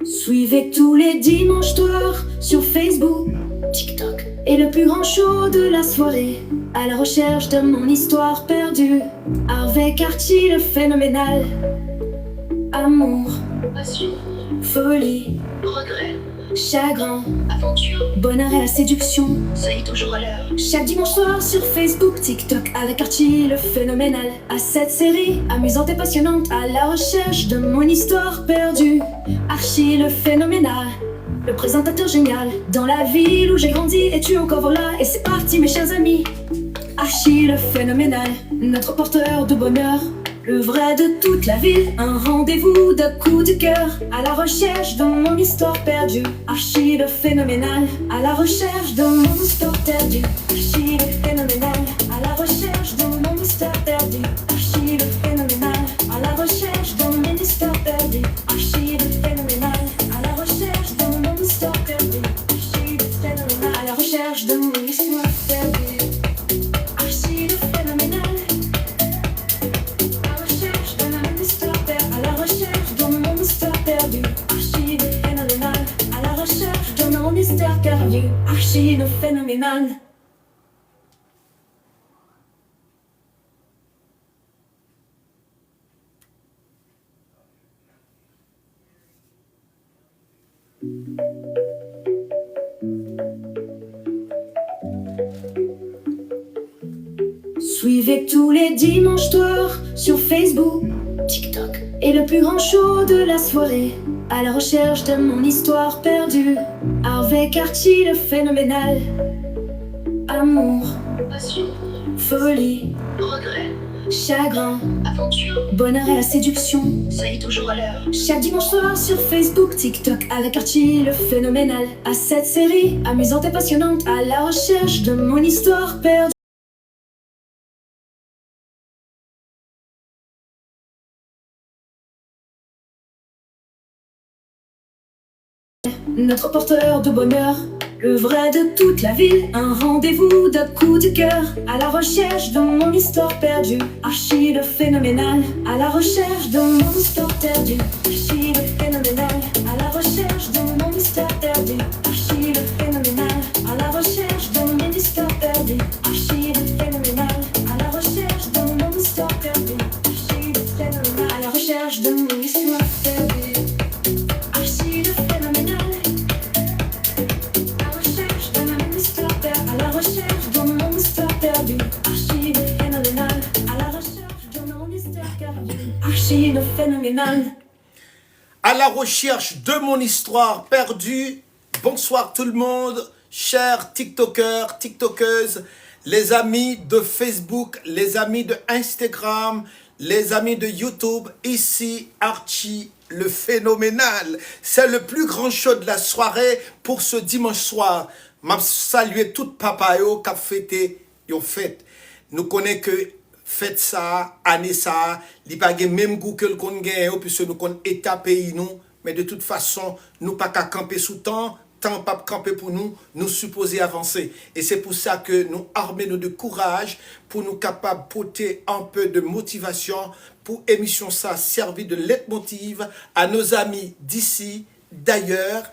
Suivez tous les dimanches soirs sur Facebook, TikTok et le plus grand show de la soirée, à la recherche de mon histoire perdue, avec Archie le phénoménal. Amour, Passion, folie, regret, chagrin, aventure, bonheur et la séduction. soyez toujours à l'heure. Chaque dimanche soir sur Facebook, TikTok, avec Archie le phénoménal. À cette série amusante et passionnante, à la recherche de mon histoire perdue. Archie le phénoménal, le présentateur génial. Dans la ville où j'ai grandi, et tu encore voilà. Et c'est parti mes chers amis. Archie le phénoménal, notre porteur de bonheur. Le vrai de toute la ville, un rendez-vous de coups de cœur, à la recherche de mon histoire perdue. Archie le phénoménal, à la recherche de mon histoire perdue. Archie le phénoménal, à la recherche de mon histoire perdue. Archie le phénoménal, à la recherche de mon histoire perdue. Archie le phénoménal, à la recherche de mon histoire perdue. Archie le phénoménal, à la recherche de mon histoire perdue. Archie le phénoménal, à la recherche de mon histoire perdue. À la recherche de mon histoire perdue. Archie le phénoménal, à la recherche de mon histoire perdue. Archie le phénoménal. Suivez tous les dimanches soirs sur Facebook, TikTok et le plus grand show de la soirée, à la recherche de mon histoire perdue, avec Archie le phénoménal. Amour, Passion, folie, regret, chagrin, aventure, bonheur et la séduction. soyez toujours à l'heure. Chaque dimanche soir sur Facebook, TikTok, avec Archie le phénoménal. À cette série amusante et passionnante, à la recherche de mon histoire perdue. Notre porteur de bonheur, le vrai de toute la ville, un rendez-vous de coups de cœur, à la recherche de mon histoire perdue. Archie le phénoménal, à la recherche de mon histoire perdue. Archie le phénoménal, à la recherche de mon histoire perdue. Archie le phénoménal, à la recherche de mon histoire perdue. Archie le phénoménal, à la recherche de mon histoire perdue. Archie le phénoménal, à la recherche de mon histoire perdue. Archie le phénoménal, à la recherche de mon histoire perdue. À la recherche de mon histoire perdue. Archie le phénoménal, à la recherche de mon histoire perdue. Archie le phénoménal. À la recherche de mon histoire perdue. Bonsoir tout le monde, chers TikTokers, TikTokeuses, les amis de Facebook, les amis de Instagram, les amis de YouTube. Ici Archie le phénoménal. C'est le plus grand show de la soirée pour ce dimanche soir. M'a salué tout papa yo qui a fêté yo fête. Nous connaissons que fête ça, année ça, li pa gen même goût que le kon gen puisque nous kon état pays nous, mais de toute façon, nous pas qu'à camper sous temps pas camper pour nous, nous supposer avancer. Et c'est pour ça que nous armons nous de courage pour nous capables de porter un peu de motivation pour émission ça servir de leitmotiv à nos amis d'ici, d'ailleurs,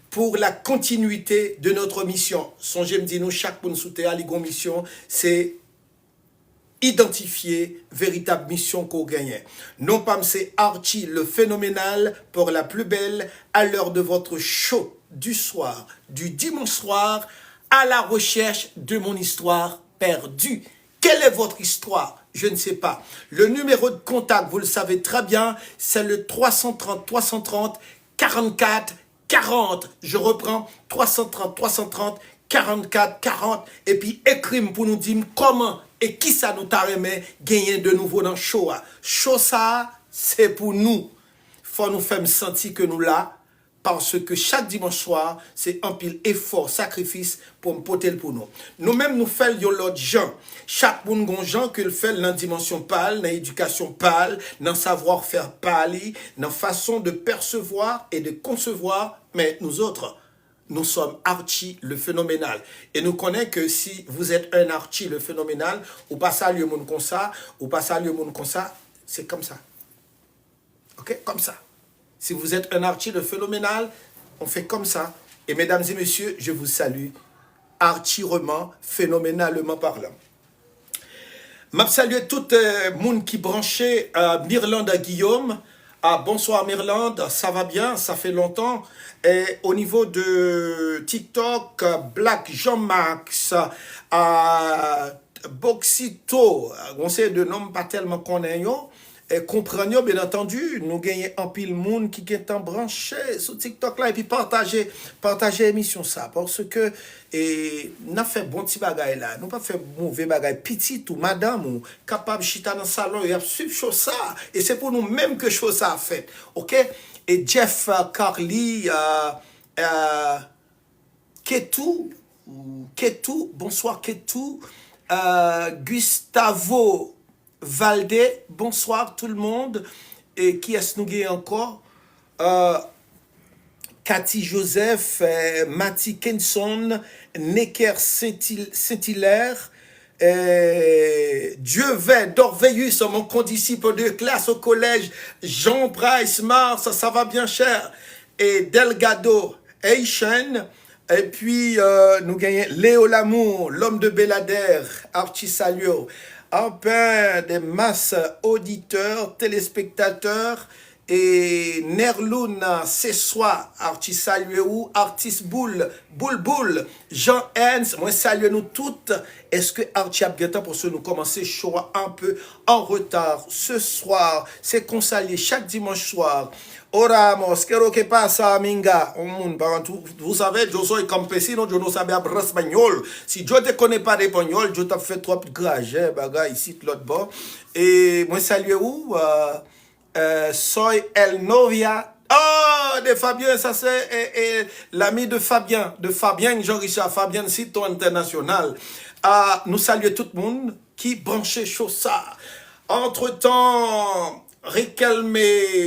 pour la continuité de notre mission. Songez me dire nous chaque monde sous terre, la mission, c'est identifier véritable mission qu'on gagne. Non pas c'est Archie le phénoménal pour la plus belle à l'heure de votre show du soir, du dimanche soir, à la recherche de mon histoire perdue. Quelle est votre histoire? Je ne sais pas. Le numéro de contact, vous le savez très bien, c'est le 330 330 44 40. Je reprends 330 330 44 40 et puis écrivez pour nous dire comment et qui ça nous t'a remis gagner de nouveau dans le show. Show ça, c'est pour nous. Faut nous faire sentir que nous là, parce que chaque dimanche soir, c'est un pile effort, sacrifice pour me porter pour nous. Nous-mêmes, nous faisons l'autre gens. Chaque monde gon gens que le fait dans dimension pâle, dans éducation pâle, dans savoir-faire pâle, dans façon de percevoir et de concevoir, mais nous autres, nous sommes Archie le phénoménal. Et nous connaissons que si vous êtes un Archie le phénoménal, ou pas saluer le monde comme ça, ou pas saluer le monde comme ça, c'est comme ça. Ok? Comme ça. Si vous êtes un Archie le phénoménal, on fait comme ça. Et mesdames et messieurs, je vous salue archirement, phénoménalement parlant. Je salue tout le monde qui branchait Myrlande à Guillaume. Bonsoir Myrlande, ça va bien, ça fait longtemps. Et au niveau de TikTok, Black Jean-Max, Boxito, on sait de nom pas tellement qu'on est. Et comprenez bien entendu, nous gagnons un pile monde qui est en branché sur TikTok là et puis partager l'émission ça parce que et n'a fait bon petit bagay là, nous pas fait mauvais bagay petit ou madame ou capable chita dans salon et suivre chose ça et c'est pour nous même que chose ça a fait. OK? Et Jeff Carly Ketou, bonsoir Ketou, Gustavo Valdé, bonsoir tout le monde. Et qui est-ce nous gagne encore? Cathy Joseph, Matty Kenson, Necker Saint-Hilaire, Dieu veut d'Orveillus, mon condisciple de classe au collège, Jean Price Mars, ça va bien cher, et Delgado Haitian. Et puis, nous gagnons Léo Lamour, l'homme de Belader, Archie Salio, un peu des masses auditeurs, téléspectateurs, et Nerloun, c'est soi, Archie Salueu, Artiste Boule, Jean Hens, moi salue nous toutes. Est-ce que Archie a bien temps pour nous commencer chaud un peu en retard ce soir? C'est consalié chaque dimanche soir. Oramos, que pasa, minga? Vous savez, je suis campesino, je ne sais pas espagnol. Si je ne connais pas l'espagnol, je t'ai fait trop de grage, bagay ici, de l'autre bord. Et moi salue où? Soy El Novia. Oh, de Fabien, ça c'est l'ami de Fabien Jean-Richard, Fabien Cito International. Nous saluons tout le monde qui branchait chaud ça. Entre-temps, Riquelme,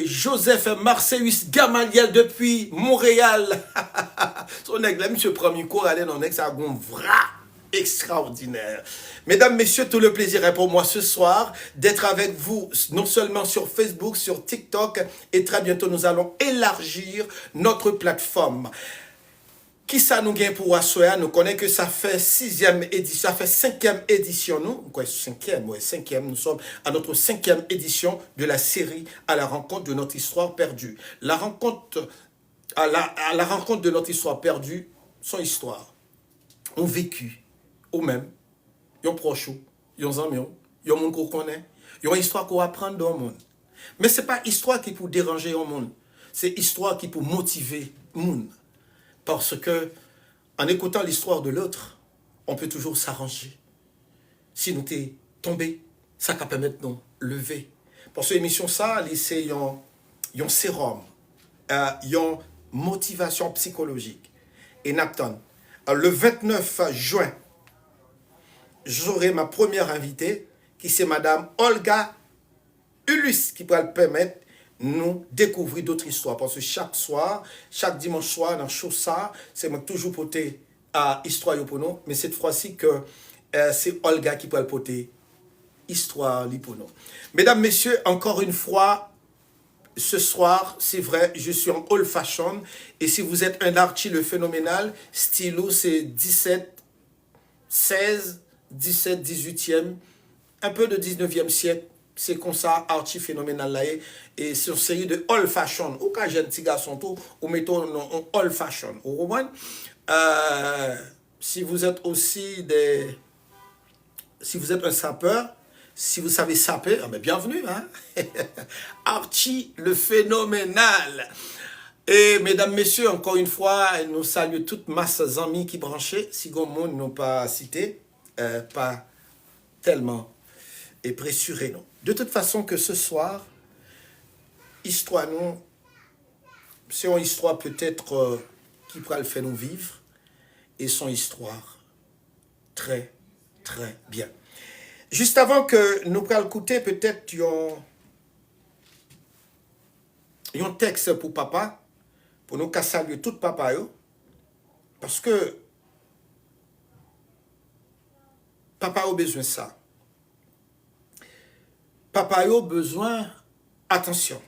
Joseph Marcellus Gamaliel depuis Montréal. Son aigle, monsieur premier cours, allez dans l'hexagone, vra extraordinaire. Mesdames, messieurs, tout le plaisir est pour moi ce soir d'être avec vous, non seulement sur Facebook, sur TikTok, et très bientôt nous allons élargir notre plateforme. Qui ça nous gagne pour Assoya? Nous connaissons que ça fait 6e édition, ça fait 5e édition, nous. Quoi, 5e, ouais, 5e, nous sommes à notre 5e édition de la série à la rencontre de notre histoire perdue. La rencontre de notre histoire perdue, son histoire, ont vécu, ou même, ils ont proche, ils ont amis, ils ont monde qu'on connaît, ils ont une histoire qu'on apprend dans le monde. Mais ce n'est pas histoire qui peut déranger le monde, c'est histoire qui peut motiver le monde. Parce que, en écoutant l'histoire de l'autre, on peut toujours s'arranger. Si nous t'es tombé, ça peut permettre de nous lever. Pour cette émission, ça, c'est un sérum, une motivation psychologique. Et Napton, le 29 juin, j'aurai ma première invitée, qui c'est Madame Olga Ulus, qui pourra le permettre nous découvrir d'autres histoires. Parce que chaque soir, chaque dimanche soir, dans Chosa, c'est moi toujours porter à histoire pour nous. Mais cette fois-ci, que c'est Olga qui pourra le porter histoire pour nous. Mesdames, messieurs, encore une fois, ce soir, c'est vrai, je suis en old fashion. Et si vous êtes un Archie le phénoménal, stylo, c'est 17, 16, 17, 18e, un peu de 19e siècle. C'est comme ça, Archie phénoménal là. Et c'est une série de old fashion. Ou quand j'ai un petit garçon tout, ou mettons en old fashion. Vous comprenez? Si vous êtes aussi si vous êtes un sapeur, si vous savez saper, mais bienvenue, hein? Archie le phénoménal. Et mesdames, messieurs, encore une fois, nous saluons toutes masses amis qui branchaient. Si le monde n'ont pas cité, pas tellement et pressuré, non. De toute façon que ce soir, histoire, nous, c'est une histoire peut-être qui pourra le faire nous vivre, et son histoire très, très bien. Juste avant que nous pourrons écouter peut-être un texte pour papa, pour nous saluer tout papa, Parce que papa a besoin de ça. Papa a besoin attention.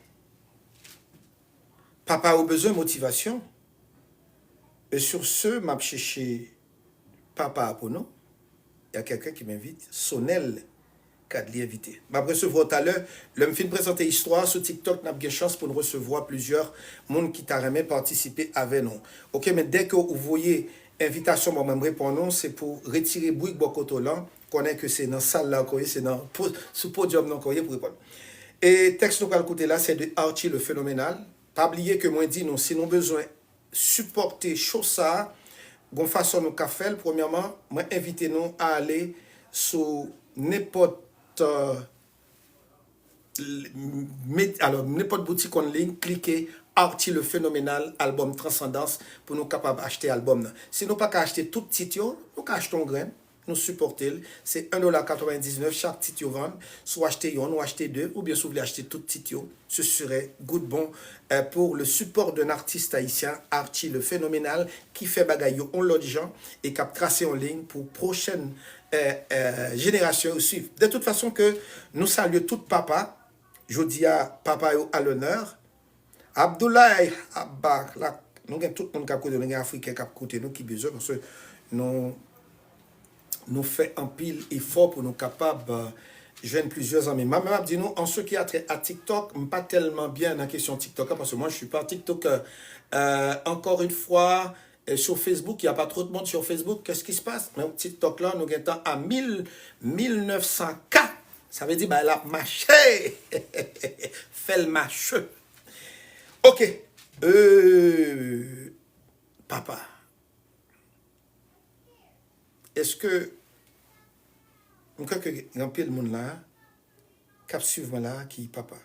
Papa a besoin de motivation. Et sur ce, m'a cherché papa pour nous. Il y a quelqu'un qui m'invite, Sonel, qui a invité. Je vais recevoir tout à l'heure. Je me présenter l'histoire sur TikTok. Nous avons une chance pour nous recevoir plusieurs monde qui t'a remis participer avec nous. Ok, mais dès que vous voyez invitation, moi, je répondre, c'est pour retirer Bouygues Bokotolan. Connaît que c'est dans la salle là, c'est dans sous podium là, pour répondre. Et texte nous écouter là, c'est de Archie le phénoménal. Pas oublier que moi dit non, si nous avons besoin de supporter chose ça, gon façon nous qu'a fait. Premièrement, moi invitez nous à aller sur n'importe alors n'importe boutique en ligne, cliquez Archie le phénoménal album Transcendance pour nous capables d'acheter album. Si nous pas qu'à acheter tout titre, nous achetons grain. Nous supporter, c'est 1,99$ chaque titre vend, soit acheter un ou acheter deux, ou bien si vous voulez acheter tout titre, ce serait good bon pour le support d'un artiste haïtien, Archie le phénoménal, qui fait bagaille on l'autre gens et qui a tracé en ligne pour prochaine génération aussi. De toute façon que nous saluons tout papa, je dis à papa à l'honneur, Abdoulaye Abba, nous avons tout le monde qui a côté, nous avons Africains qui a côté, nous qui besoin parce que nous fait un pile effort pour nous capables de joindre plusieurs amis. Ma mère dit nous, en ce qui a trait à TikTok, pas tellement bien dans la question TikTok, parce que moi, je ne suis pas TikToker. Encore une fois, sur Facebook, il n'y a pas trop de monde sur Facebook. Qu'est-ce qui se passe? Mais TikTok, là, nous sommes à 1900K. Ça veut dire, bah, elle a marché. Fait le marche. OK. Papa. Est-ce que je crois que il y a un peu de monde là qui suivent là qui est papa.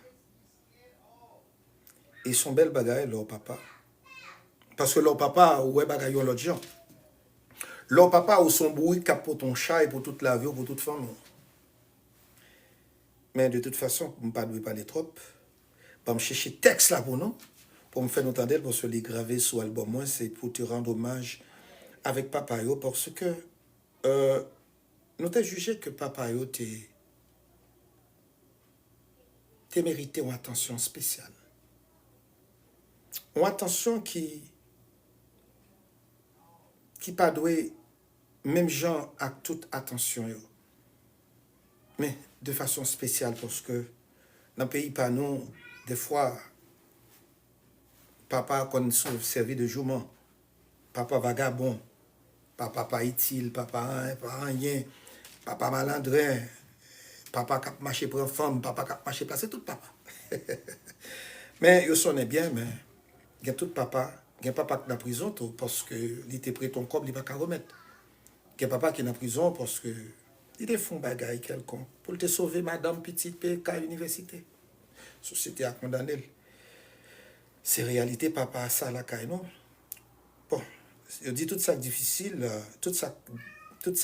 Et son bel bagaille leur papa. Parce que leur papa ouais bagaille l'autre gens. Leur papa ou son bruit cap pour ton chat et pour toute la vie ou pour toute femme. Mais de toute façon, je ne vais pas parler trop. Je vais chercher texte là pour nous pour me faire entendre pour se les graver sur l'album. Moi c'est pour te rendre hommage avec papa parce que nous avons jugé que papa t'es mérité une attention spéciale. Une attention qui pas doué même gens à toute attention. Mais de façon spéciale parce que dans le pays pas nous, des fois, papa qu'on servi de jument, papa vagabond, papa pas utile, papa pas rien, papa malandrin, papa qui a marché pour une femme, papa qui a marché pour c'est tout papa. Mais il sonne bien, mais il y a tout papa, il y a papa qui est dans la prison parce que il était prêt ton corps, il va pas remettre. Il y a papa qui est dans la prison parce que il est font bagaille quelconque pour te sauver madame petite PK université. Société a condamné. C'est réalité papa ça la caille non. Bon, je dis tout ça difficile, tout ça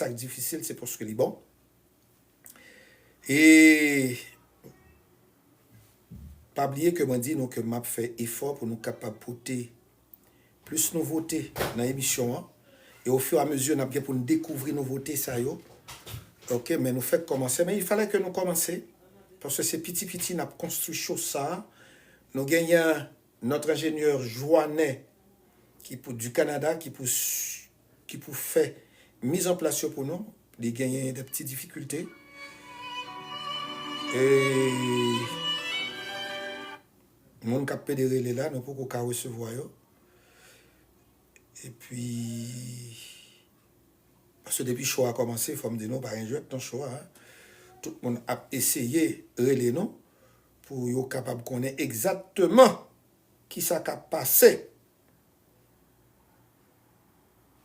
difficile c'est parce que les bon. Et pas oublier que moi dit nous que m'a fait effort pour nous capable porter plus nouveautés dans l'émission et au fur et à mesure nous bien pour nous découvrir nouveautés ça yo. OK, mais nous fait commencer mais il fallait que nous commencer parce que c'est petit n'a construit chose ça. Nous gagnons notre ingénieur Joannet qui pour du Canada qui pour faire mise en place pour nous, il gagne des petites difficultés. Et mon cap pédéré là, nous pouvons pas recevoir yo. Et puis parce que depuis le show a commencé, il faut me dire non, pas un jeu ton show hein. Tout le monde a essayé relais nous pour être capable de connaître exactement qui ça a passé.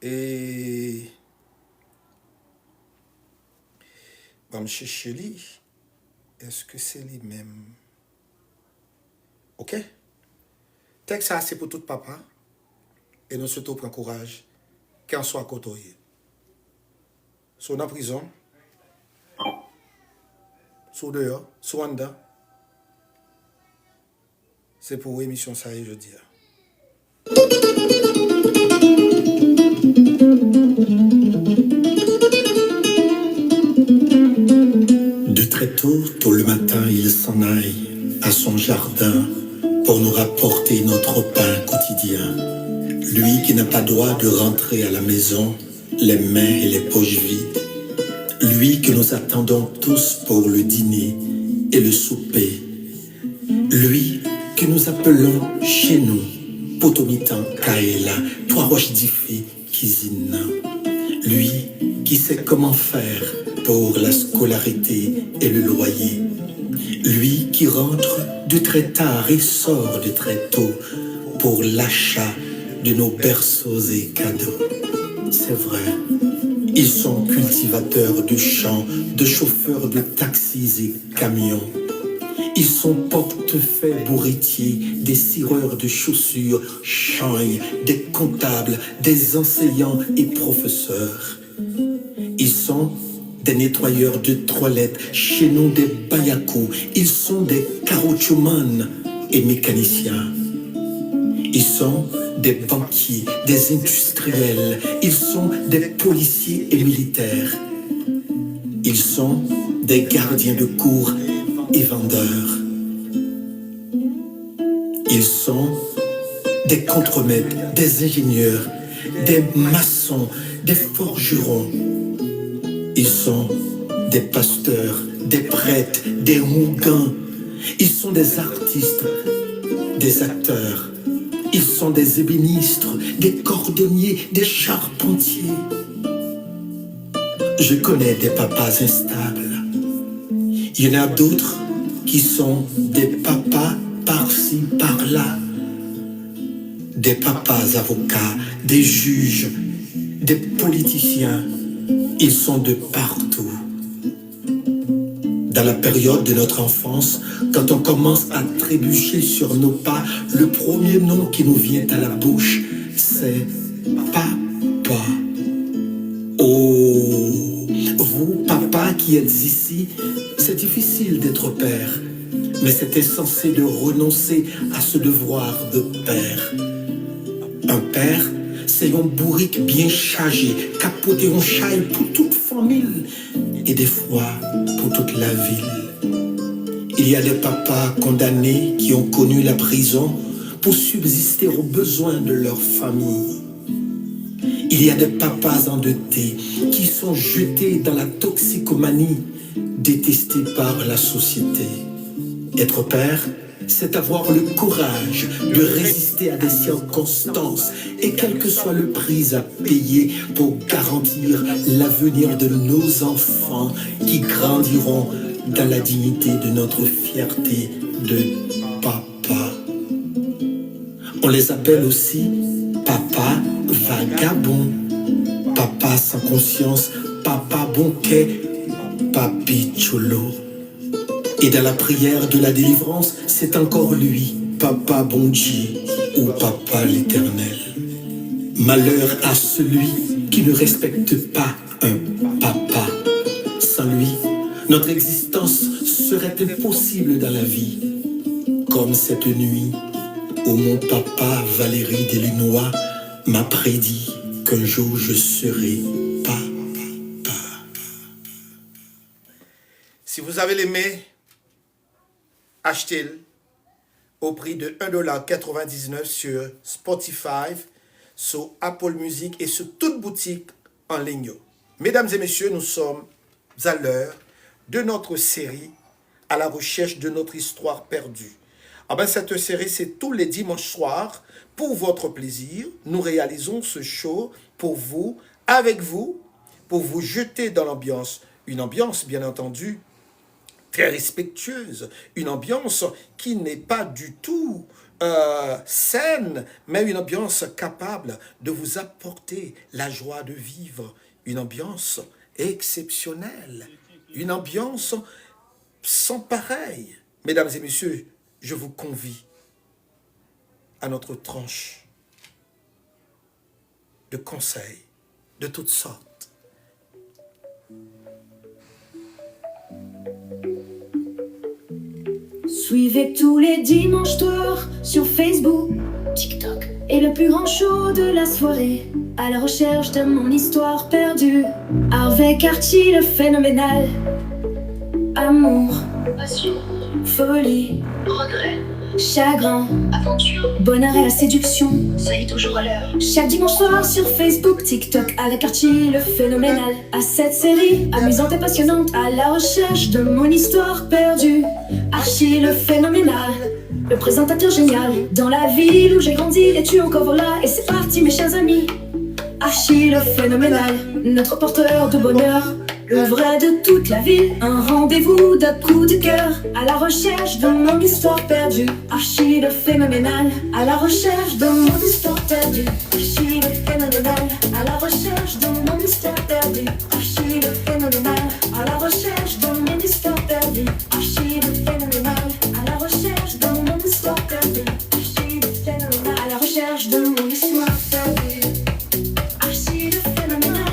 Et je vais chercher lui. Est-ce que c'est lui-même? OK? Texte ça c'est pour tout papa. Et nous surtout prendre courage quand soit côtoyé. Soit en prison, soit dehors, soit en dedans. C'est pour émission ça et je dis. très tôt, tôt le matin, il s'en aille à son jardin pour nous rapporter notre pain quotidien. Lui qui n'a pas droit de rentrer à la maison, les mains et les poches vides. Lui que nous attendons tous pour le dîner et le souper. Lui que nous appelons chez nous, Potomitan, Kaela, Trois-Roches d'Ifé, Kizina. Lui qui sait comment faire pour la scolarité et le loyer. Lui qui rentre de très tard et sort de très tôt pour l'achat de nos berceaux et cadeaux. C'est vrai, ils sont cultivateurs de champs, de chauffeurs de taxis et camions. Ils sont portefeuilles bourretiers, des cireurs de chaussures, chagnes, des comptables, des enseignants et professeurs. Ils sont des nettoyeurs de toilettes, chez nous des bayakou. Ils sont des carouchoumanes et mécaniciens. Ils sont des banquiers, des industriels. Ils sont des policiers et militaires. Ils sont des gardiens de cour et vendeurs. Ils sont des contremaîtres, des ingénieurs, des maçons, des forgerons. Ils sont des pasteurs, des prêtres, des hougans. Ils sont des artistes, des acteurs. Ils sont des ébénistes, des cordonniers, des charpentiers. Je connais des papas instables. Il y en a d'autres qui sont des papas par-ci, par-là. Des papas avocats, des juges, des politiciens. Ils sont de partout. Dans la période de notre enfance, quand on commence à trébucher sur nos pas, le premier nom qui nous vient à la bouche, c'est papa. Oh, vous, papa qui êtes ici, c'est difficile d'être père, mais c'est essentiel de renoncer à ce devoir de père. Un père, c'est un bourrique bien chargé, capoté en chai pour toute famille et des fois pour toute la ville. Il y a des papas condamnés qui ont connu la prison pour subsister aux besoins de leur famille. Il y a des papas endettés qui sont jetés dans la toxicomanie, détestés par la société. Être père, c'est avoir le courage de résister à des circonstances et quel que soit le prix à payer pour garantir l'avenir de nos enfants qui grandiront dans la dignité de notre fierté de papa. On les appelle aussi papa vagabond, papa sans conscience, papa bonquet, papi cholo. Et dans la prière de la délivrance, c'est encore lui, Papa Bonji ou Papa l'Éternel. Malheur à celui qui ne respecte pas un papa. Sans lui, notre existence serait impossible dans la vie. Comme cette nuit où mon papa Valérie Delinois m'a prédit qu'un jour je serai papa. Si vous avez l'aimé, achetez-le au prix de 1,99$ sur Spotify, sur Apple Music et sur toute boutique en ligne. Mesdames et messieurs, nous sommes à l'heure de notre série à la recherche de notre histoire perdue. Cette série, c'est tous les dimanches soirs. Pour votre plaisir, nous réalisons ce show pour vous, avec vous, pour vous jeter dans l'ambiance. Une ambiance, bien entendu, très respectueuse, une ambiance qui n'est pas du tout saine, mais une ambiance capable de vous apporter la joie de vivre, une ambiance exceptionnelle, une ambiance sans pareil. Mesdames et messieurs, je vous convie à notre tranche de conseils de toutes sortes. Suivez tous les dimanches soirs sur Facebook, TikTok et le plus grand show de la soirée, à la recherche de mon histoire perdue, avec Archie le phénoménal. Amour, passion, folie, regret, chagrin, aventure, bonheur et la séduction. ça y est toujours à l'heure. Chaque dimanche soir sur Facebook, TikTok, avec Archie le phénoménal. À cette série amusante et passionnante, à la recherche de mon histoire perdue. Archie le phénoménal, le présentateur génial. Dans la ville où j'ai grandi, et tu encore voilà. Et c'est parti mes chers amis. Archie le phénoménal, notre porteur de bonheur. Le vrai de toute la ville, un rendez-vous de coups de cœur. À la recherche de mon histoire perdue. Archie le phénoménal, à la recherche de mon histoire perdue. Archie le phénoménal, à la recherche de mon histoire perdue. Archie le phénoménal, à la recherche de mon histoire perdue. Archie le phénoménal, à la recherche de mon histoire perdue. Archie le phénoménal, à la recherche de mon histoire perdue. Archie le phénoménal.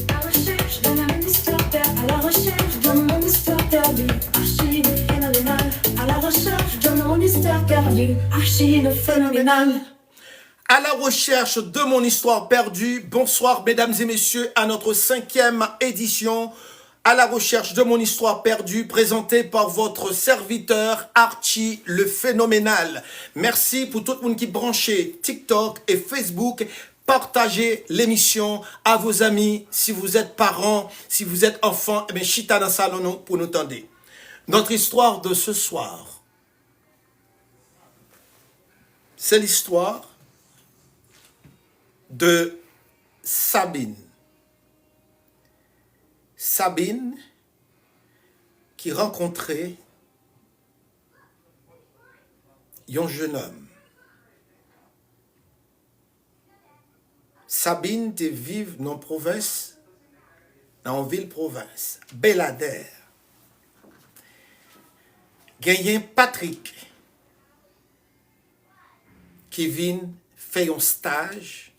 À la recherche de mon histoire perdue. À la recherche de mon histoire perdue. Archie le phénoménal. À la recherche de mon histoire perdue. Archie le phénoménal. À la recherche de mon histoire perdue. Bonsoir mesdames et messieurs à notre 5e édition. À la recherche de mon histoire perdue, présentée par votre serviteur Archie le phénoménal. Merci pour tout le monde qui est branché TikTok et Facebook. Partagez l'émission à vos amis. Si vous êtes parents, si vous êtes enfants, eh bien, chita dans le salon pour nous tendre. Notre histoire de ce soir, c'est l'histoire de Sabine. Sabine qui rencontrait un jeune homme. Sabine te vive dans la province, dans une ville province, Belader. Gagné Patrick qui vient faire un stage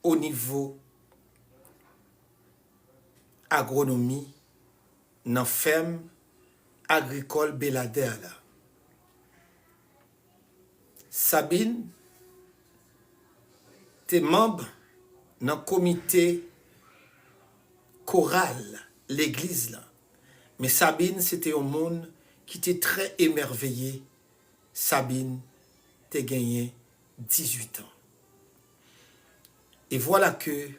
au niveau agronomie dans la ferme agricole Belader. Sabine t'es membre dans le comité choral, l'église là. Mais Sabine, c'était un monde qui était très émerveillé. Sabine, t'es gagné 18 ans. Et voilà que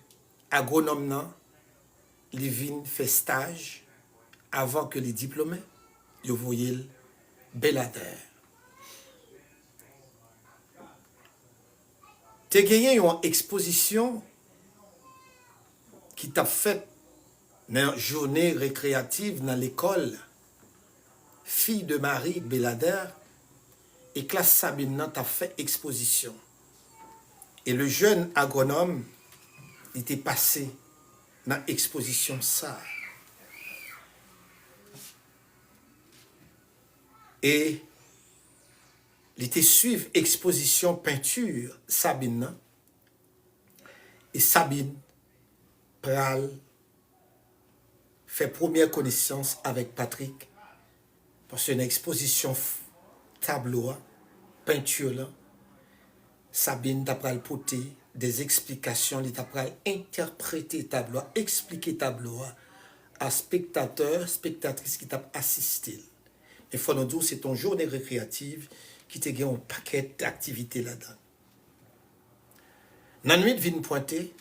agronome nan, li vin fait stage avant que les diplômés, yo voyel Belader. Te gagné une exposition qui t'a fait une journée récréative dans l'école Fille de Marie Belader et classe Sabine nan t'a fait exposition. Et le jeune agronome était passé dans l'exposition ça. Et il était suivre exposition peinture Sabine nan. Et Sabine pral fait première connaissance avec Patrick parce qu'une exposition tableau peinture là. Sabine t'a pral porter des explications, il t'a pral interpréter tableau, expliquer tableau à spectateurs, spectatrices qui t'a assisté. Il faut nous dire c'est ton journée récréative qui te gagne un paquet d'activités là-dedans. Dans la nuit de vin pointé,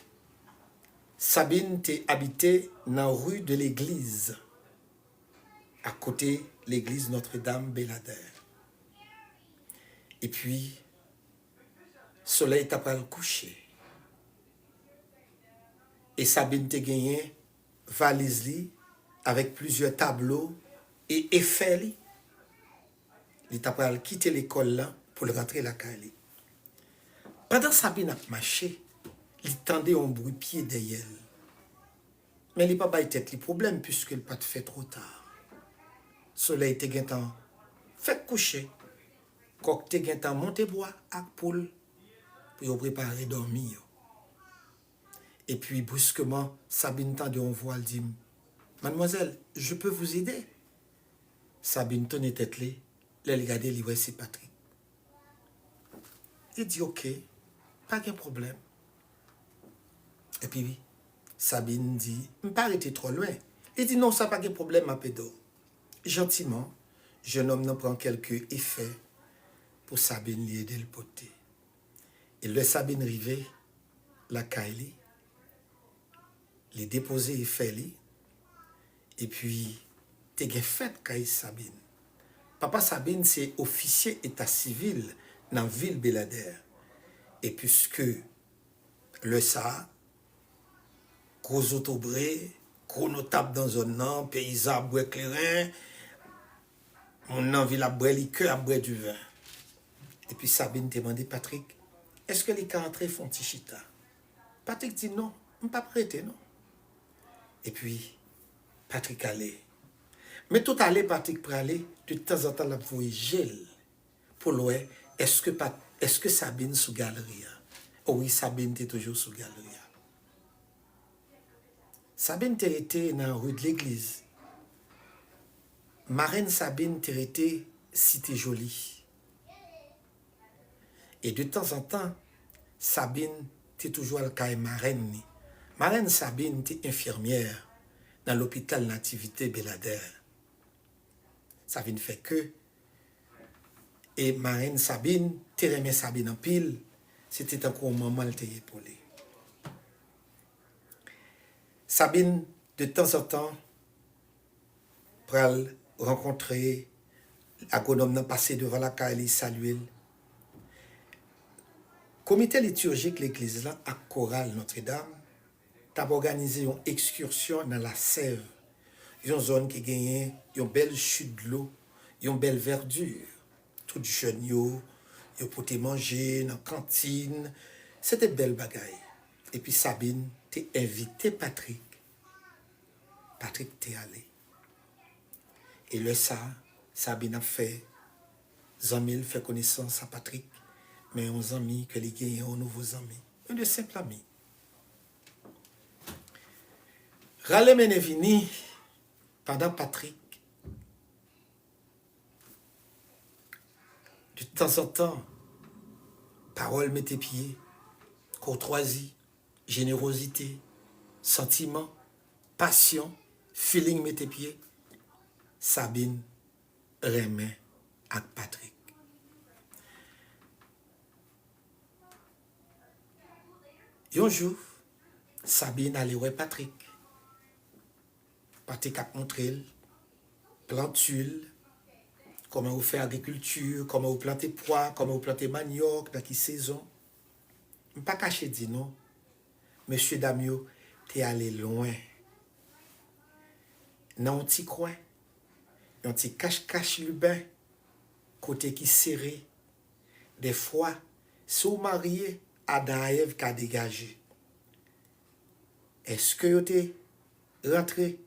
Sabine t'est habité dans la rue de l'église, à côté de l'église Notre-Dame Belader. Et puis, soleil t'a pas le coucher. Et Sabine t'a gagné valise li avec plusieurs tableaux et effets li. Il t'a pas quitté l'école là pour le rentrer la caille. Pendant Sabine a marché, il tendait un bruit pied derrière. Mais il n'a pas eu tête le problème puisque il pas fait trop tard. Soleil te gen fait coucher. Coq te gen monter bois ak poule pour préparer dormir. Et puis brusquement Sabine tendait un voile dit mademoiselle, je peux vous aider? Sabine tenait tête là, elle regardait livrer c'est Patrick. Il dit OK, pas de problème. Et puis Sabine dit, je ne pas arrêter trop loin. Il dit non, ça pas de problème à pédo. Gentiment, jeune homme n'en prend quelques effets pour Sabine lui aider le poté. Et le Sabine rivé, la Kaili, les déposer et fait li, et puis t'es fait Kaili Sabine. Papa Sabine c'est officier état civil dans la ville Belader. Et puisque le ça, gros autobré, gros notable dans zone nan, paysan bois clairin, mon envie la boire liqueur, à boire du vin. Et puis Sabine te demandé Patrick, est-ce que les cas entrés font tichita? Patrick dit non, je ne pas prêter non. Et puis Patrick allait. Mais tout allait Patrick pour aller, de temps en temps la voie gel pour l'ouer, est-ce que Sabine sous galerie? Oh oui, Sabine était toujours sous galerie. Sabine était dans la rue de l'église. Marraine Sabine était cité jolie. Et de temps en temps, Sabine était toujours le cas marraine. Marraine Sabine était infirmière dans l'hôpital Nativité Belader. Sabine fait que. Et marraine Sabine, t'es Sabine en pile, c'était encore un moment elle t'est épaulé. Sabine, de temps en temps, pral rencontrer l'agronome n'a passé devant la caille, saluer. Comité liturgique l'église là à chorale Notre-Dame t'a organisé une excursion dans la Sève, une zone qui gagne une belle chute de l'eau, une belle verdure. Tout jeune yo pouvait manger dans la cantine, c'était belle bagaille. Et puis Sabine t'es invité Patrick. Patrick t'es allé. Et le ça, Sabine a fait, Zamil fait connaissance à Patrick, mais un ami que les gagne un nouveau ami, un de simple ami. Rale Menevini, pendant Patrick, de temps en temps, parole mettait pied, courtoisie, générosité, sentiment, passion, feeling mettait pied. Sabine remet à Patrick. Un jour, Sabine allait voir Patrick. Patrick a montré plantule, comment vous faites agriculture, comment vous plantez pois, comment vous plantez manioc, dans quelle saison. Je ne pas cacher dit non. Monsieur Damio, tu es allé loin. Dans un petit coin, un petit cache-cache lubin, côté qui serré. Des fois, si vous mariez, Adam et Ève qui a dégagé. Est-ce que vous êtes rentré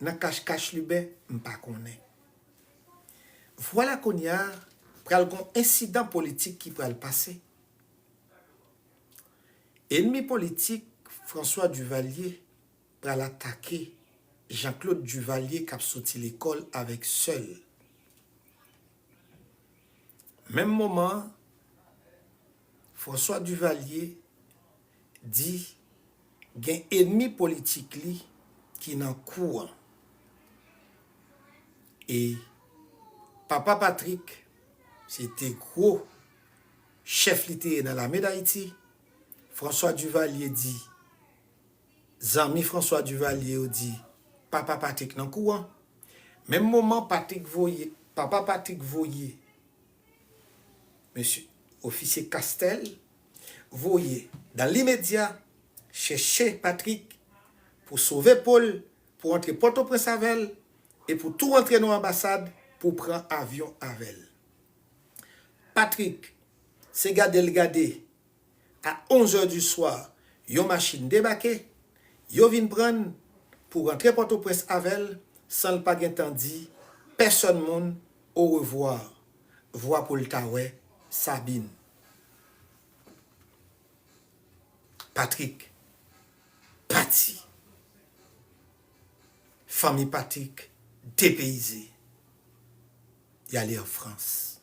dans cache-cache lubin? Je ne sais pas. Voilà qu'on y a un incident politique qui peut le passer. Ennemi politique, François Duvalier, pour l'attaquer Jean-Claude Duvalier qui a sorti l'école avec seul. Même moment, François Duvalier dit qu'il y a un ennemi politique qui est en cours. Et Papa Patrick, c'était gros chef littéraire dans l'armée d'Haïti. François Duvalier dit, Zami François Duvalier dit, Papa Patrick dans courant. Même moment Papa Patrick voyait, monsieur officier Castel, voyait dans l'immédiat chercher Patrick pour sauver Paul, pour entrer Port-au-Prince-Avel et pour tout rentrer dans l'ambassade pour prendre avion avec. Patrick, c'est gardé à 11h du soir, yon machine débarqué, yon vin prendre pour rentrer Port-au-Prince-Avel sans le pas dit, personne monde au revoir. Voix pour le taoué, Sabine. Patrick, parti. Famille Patrick, dépaysée. Il allait en France.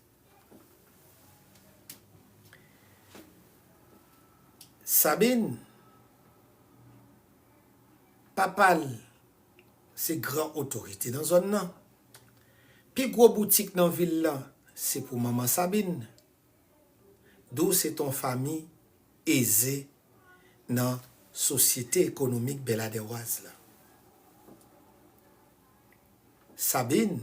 Sabine, papa c'est grand autorité dans zone nan. Puis gros boutique dans ville là, c'est pour maman Sabine. D'où c'est ton famille aisée dans société économique beladeroise là. Sabine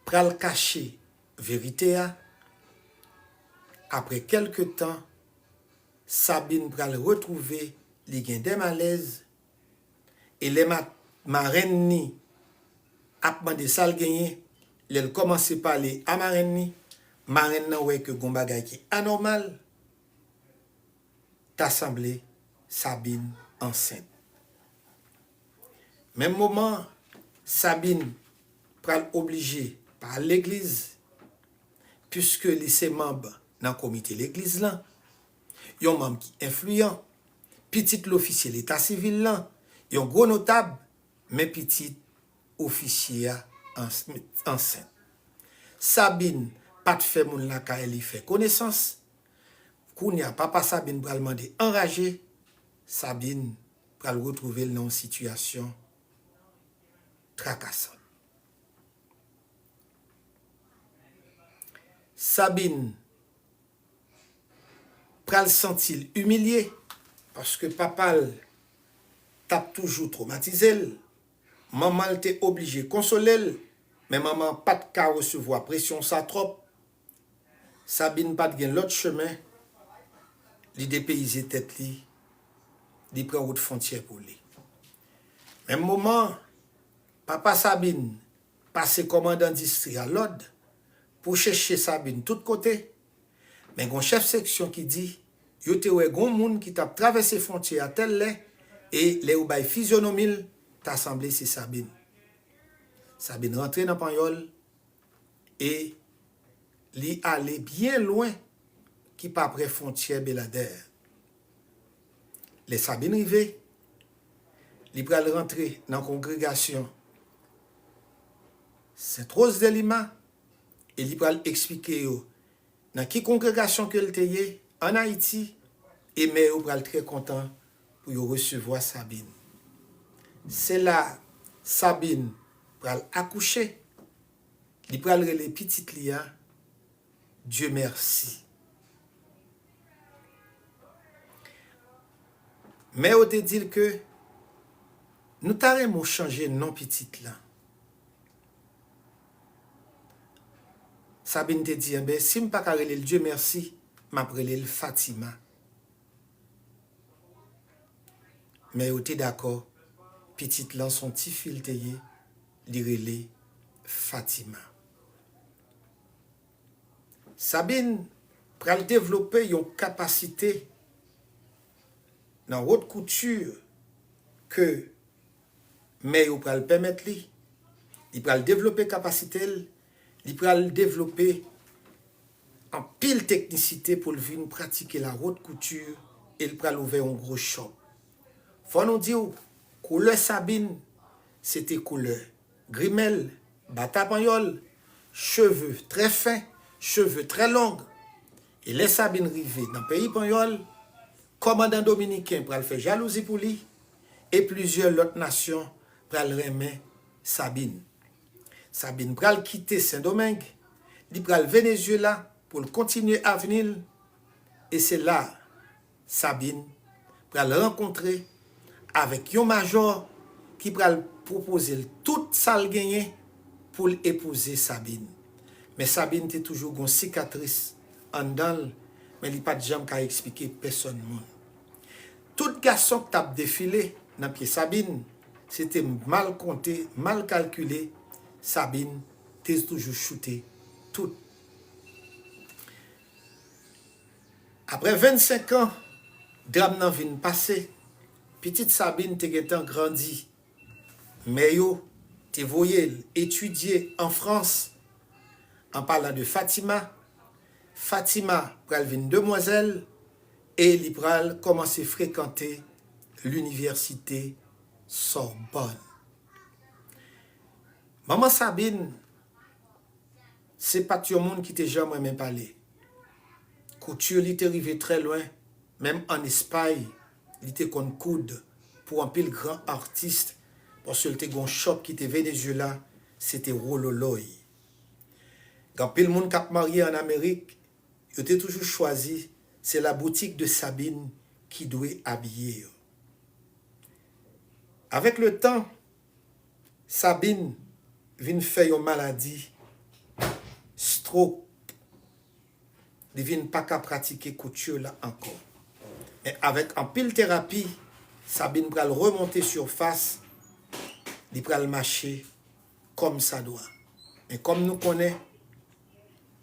pral cacher vérité a. Après quelque temps, Sabine pral retrouver li gen des malaises et les marraines ni ap mande sal genye, l'elle commence par parler à marraine ni, marraine nan wè que gon bagay ki anormal, t'a semblé Sabine enceinte. Même moment, Sabine pral obligé par l'église, puisque les ses membres dans le comité l'église là, yon membre qui influent, petit l'officier l'état civil là, yon gros notable, mais petit officier enceinte. Sabine pas de fait moun la ka elle fait connaissance. Kounya papa Sabine pral demander enragé, Sabine pral retrouver dans une situation tracassante. Sabine pral sentir humilié parce que papa tape toujours traumatisé. Maman était obligée de consoler, mais maman pas de cas recevoir pression ça trop. Sabine pas de l'autre chemin, li dépayser tête li prend route frontière pour lui. Même moment, papa Sabine passe commandant d'industrie à l'ordre pour chercher Sabine tout côté. Mais un chef section qui dit yo te wè gon moun qui t'a traversé frontière à tel lait et les ou bay physionomie t'a semblé c'est Sabine. Sabine rentre dans Panyol et li allé bien loin qui pas près frontière Belader. Les Sabine rivé, li pral rentrer dans congrégation Sainte-Rose de Lima et li pral expliquer yo dans qui congrégation que le teye en Haïti et mais yo pral très content pour yo recevoir Sabine. C'est là Sabine pral accoucher, li pral rele petite lia Dieu merci. Mais on te dit que nous t'arrêtons changer non petite là. Sabine te dit, ben, si je ne peux pas le Dieu merci, je m'appelle Fatima. Mais on te d'accord, petite là, son petit fil te y, li Fatima. Sabine pral développer une capacité dans haute couture que mais ou pral permettre li, il pral développer capacité, il pral développer en pile technicité pour venir pratiquer la haute couture et il pral ouvrir un gros shop. Faut nous dire couleur Sabine c'était couleur grimel, batapanyol, cheveux très fins, cheveux très longs. Et les Sabine rivé dans le pays Panyol, commandant dominicain pral faire jalousie pour lui et plusieurs autres nations pral remet Sabine. Sabine pral quitter Saint-Domingue, il pral Venezuela pour continuer à venir et c'est là Sabine pral rencontrer avec un major qui pral proposer toute salle gagné pour épouser Sabine. Mais Sabine était toujours une cicatrice en dedans, mais il n'y a pas de jambe qu'à expliquer personne monde. Tout garçon qui a défilé dans pied Sabine, c'était mal compté, mal calculé. Sabine t'es toujours shooté tout. Après 25 ans, drame nan vin passé, petite Sabine te getan grandi. Mais yo te voyé étudier en France en parlant de Fatima. Fatima pral vin demoiselle et li pral commencer fréquenter l'université Sorbonne. Maman Sabine, c'est pas tout le monde qui te jamais même parlé. Couture li te rivé très loin, même en Espagne, li te kon coude pour un pile grand artiste, parce que le un shop qui était Venezuela, c'était Rololoy. Quand pile monde qui a marié en Amérique, il était toujours choisi, c'est la boutique de Sabine qui doit habiller. Avec le temps, Sabine vient faire une maladie, stroke, ne vient pas qu'à pratiquer couture là encore. Et avec un pile thérapie, Sabine va remonter surface, il va marcher comme ça doit. Et comme nous connaissons,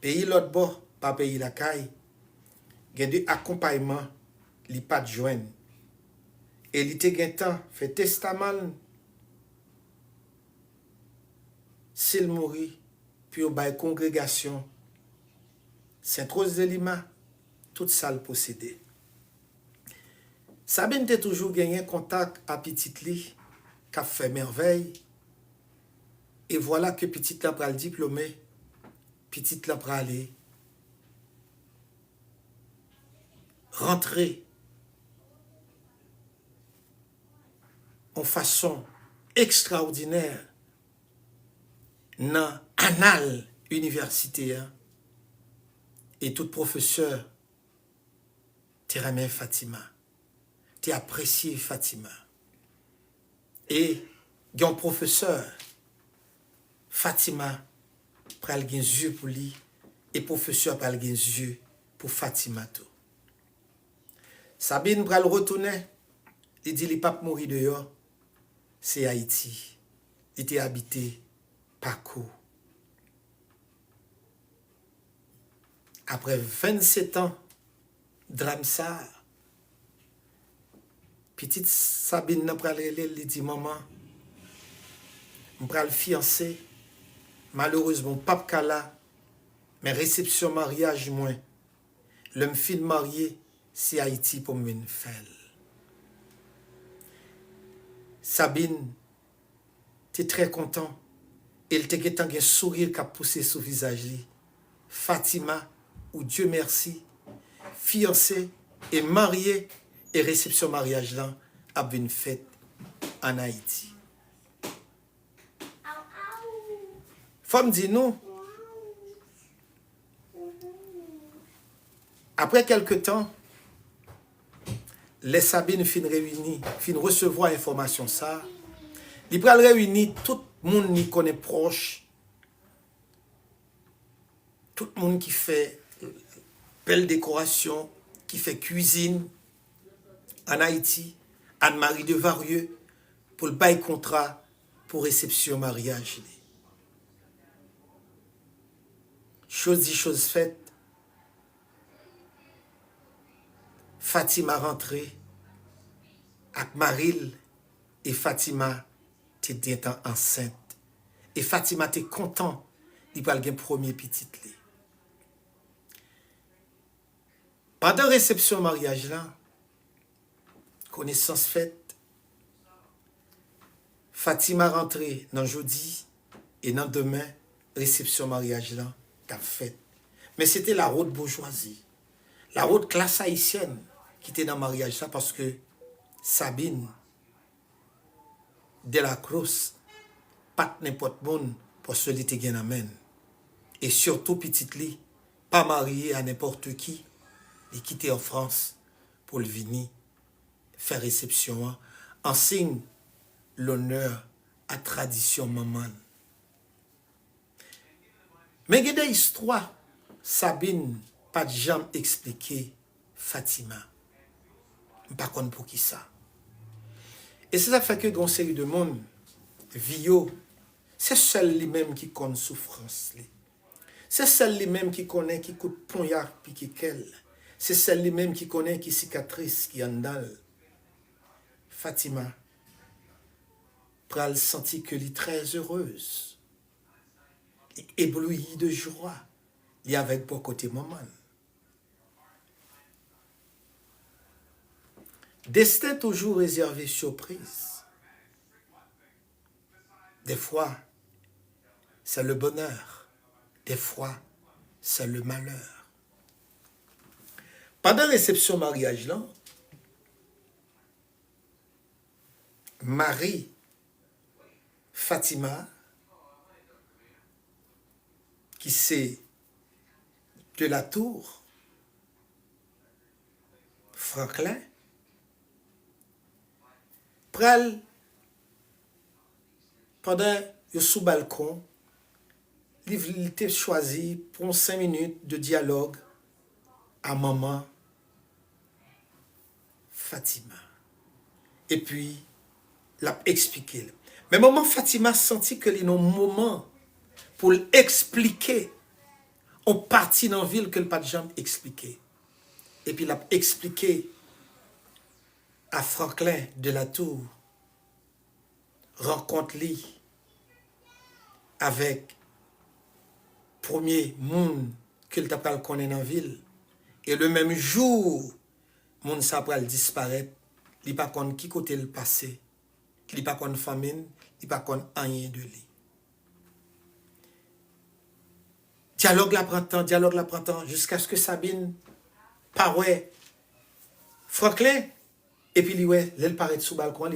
pays l'autre bord, pas pays la caille, il y a des accompagnements, il n'y a pas de joindre. Et il était un temps, fait testament, s'il mourit, puis au bail congrégation, Sainte-Rose de Lima, toute ça le possédait. Sabine a toujours gagné contact à Petite Li, qui a fait merveille. Et voilà que Petite Li a le diplômé, Petite Li a aller rentrer en façon extraordinaire dans l'annale universitaire. Et tout professeur t'a aimé Fatima, t'a apprécié Fatima. Et un professeur, Fatima, pral gen yeux pour lui, et professeur pral gen yeux pour Fatima tout. Sabine pral retourner, il dit il pas mourir dehors, c'est Haïti. Il était habité Paco. Après 27 ans, drame ça, petite Sabine n'a pas relé, dit maman, je vais fiancé, malheureusement, pas Kala, mais réception mariage moins. Le film marié, c'est Haïti pour me faire. Sabine, tu es très content. Elle te un sourire qui a poussé sur le visage. Fatima, ou Dieu merci, fiancé et marié, et réception mariage là, a une fête en Haïti. Femme dit non. Après quelque temps, les Sabines fin réunis, fin recevoir information ça. Ils pral réunir tout le monde qui connaît proche, tout le monde qui fait belle décoration, qui fait cuisine en Haïti, Anne-Marie de Varieux, pour le bail contrat pour réception mariage. Chose dit, chose faite. Fatima rentré avec Maril et Fatima était enceinte. Et Fatima était content d'y parler de premier petit lit. Pendant la réception mariage là, connaissance faite, Fatima rentré dans jeudi et dans demain, réception mariage là, qu'a fait. Mais c'était la route bourgeoisie, la route classe haïtienne qui était dans le mariage là parce que Sabine de la Cruz, pas n'importe monde pour celui qui était amène. Et surtout petite li, pas marié à n'importe qui, et quitté en France pour le venir faire réception en signe l'honneur à tradition maman. Mais il y a des histoires, Sabine, pas de jamais expliqué Fatima. Par contre, pour qui ça? Et c'est ça fait que dans une série de monde, Vio, c'est seul lui-même qui connaît souffrance. C'est seul lui-même qui connaît qui coûte poignard puis qui quel. C'est celle lui-même qui connaît qui cicatrice qui en dalle. Fatima pral senti que elle est très heureuse, éblouie de joie, il y avec bon côté maman. Destin toujours réservé surprise. Des fois, c'est le bonheur. Des fois, c'est le malheur. Pendant la réception mariage là, Marie Fatima, qui c'est de la Tour, Franklin, pral pendant le sous balcon, il était choisi pour 5 minutes de dialogue à maman Fatima. Et puis, l'a expliqué. Mais maman Fatima senti que il y a un moment pour l'expliquer. On partit dans la ville que le pas de jambe expliqué. Et puis, il a expliqué à Franklin de la Tour, rencontre-lui avec premier monde qu'il t'a pas connaître dans la ville. Et le même jour, monde ça va disparaître. Il pas connaît qui côté le passé. Il pas connaît famine, il pas connaît rien de lui. Dialogue la prend temps, jusqu'à ce que Sabine paraît Franklin, et puis il paraît sous le balcon,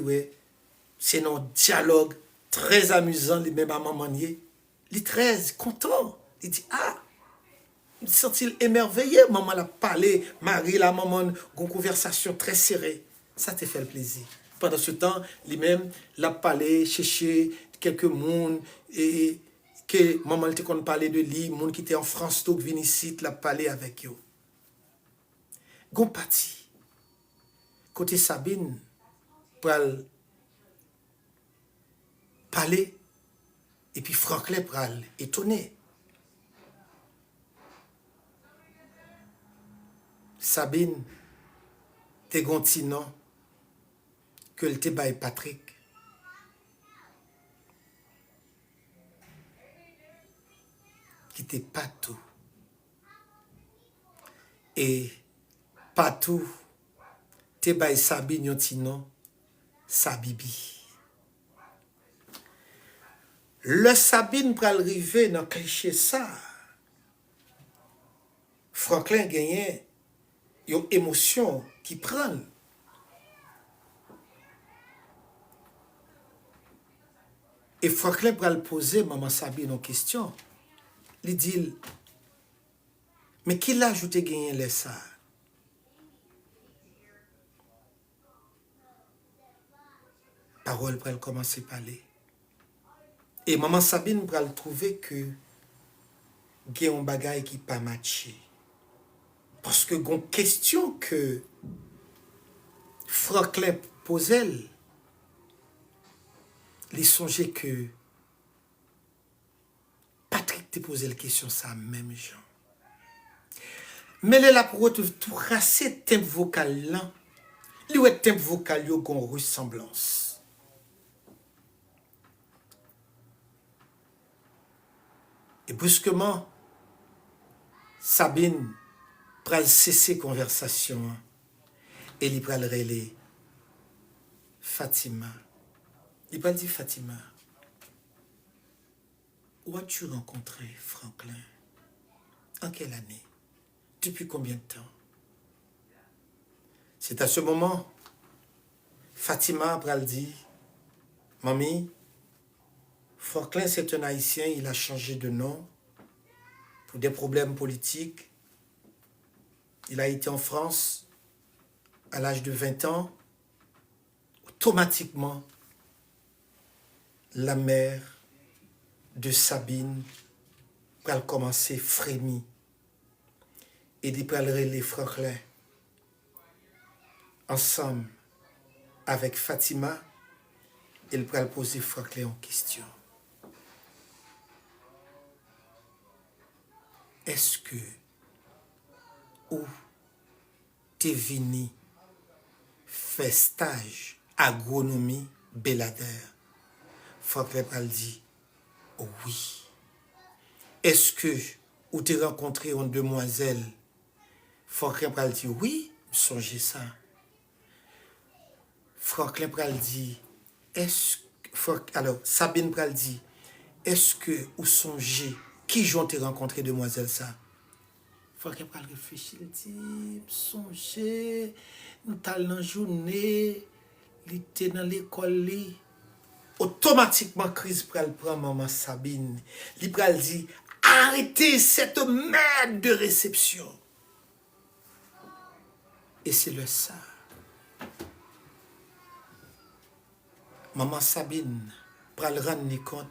c'est un dialogue très amusant, il même à maman, il est très content, il dit, il se sent émerveillé, maman l'a parlé, Marie, la maman, une conversation très serrée, ça te fait le plaisir. Pendant ce temps, lui-même l'a parlé, cherché quelques monde, et que maman était qu'on parlait de lui, monde qui était en France, tout venu ici, l'a parlé avec eux. Gon parti. Côté Sabine, pour parler, et puis Franklin pour étonner. Sabine, t'es gonti non, que le te baille Patrick. Qui t'es pas tout. Et pas tout. Te bay Sabine yon ti non, Sabibi. Le Sabine pral rive dans cliché ça. Franklin gagne yon émotion qui prend. Et Franklin pral poser maman Sabine une question. Il dit, mais qui l'a ajouté gagner les ça? Parole pour elle commencer à parler. Et maman Sabine pour elle trouver que il y a un bagage qui pas matché. Parce que une question que Franklin posait, il songeait que Patrick te posé la question ça même gens. Mais elle est là pour tout raser temp vocal là. Il y a temp vocal yo gon ressemblance. Et brusquement, Sabine pral cesser conversation et il pral relé Fatima. Il pral dit Fatima, où as-tu rencontré Franklin? En quelle année? Depuis combien de temps? C'est à ce moment, Fatima pral dit, Mamie, Franklin c'est un Haïtien, il a changé de nom pour des problèmes politiques. Il a été en France à l'âge de 20 ans. Automatiquement, la mère de Sabine pral commencer frémir. Et il pral relé Franklin ensemble avec Fatima, il pral poser Franklin en question. Est-ce que ou t'es venu faire stage agronomie Belader? Franklin pral dit oh oui. Est-ce que ou t'es rencontré une demoiselle? Franklin pral dit oui, songez ça. Franklin pral dit alors Sabine pral dit est-ce que ou songez qui j'ont te rencontré demoiselle ça? Franklin pral réfléchir, il dit songez nous t'allons dans journée il était dans l'école, automatiquement, crise pral prend maman Sabine. Il pral dit, arrêtez cette merde de réception. Et c'est le ça. Maman Sabine pral rendre compte,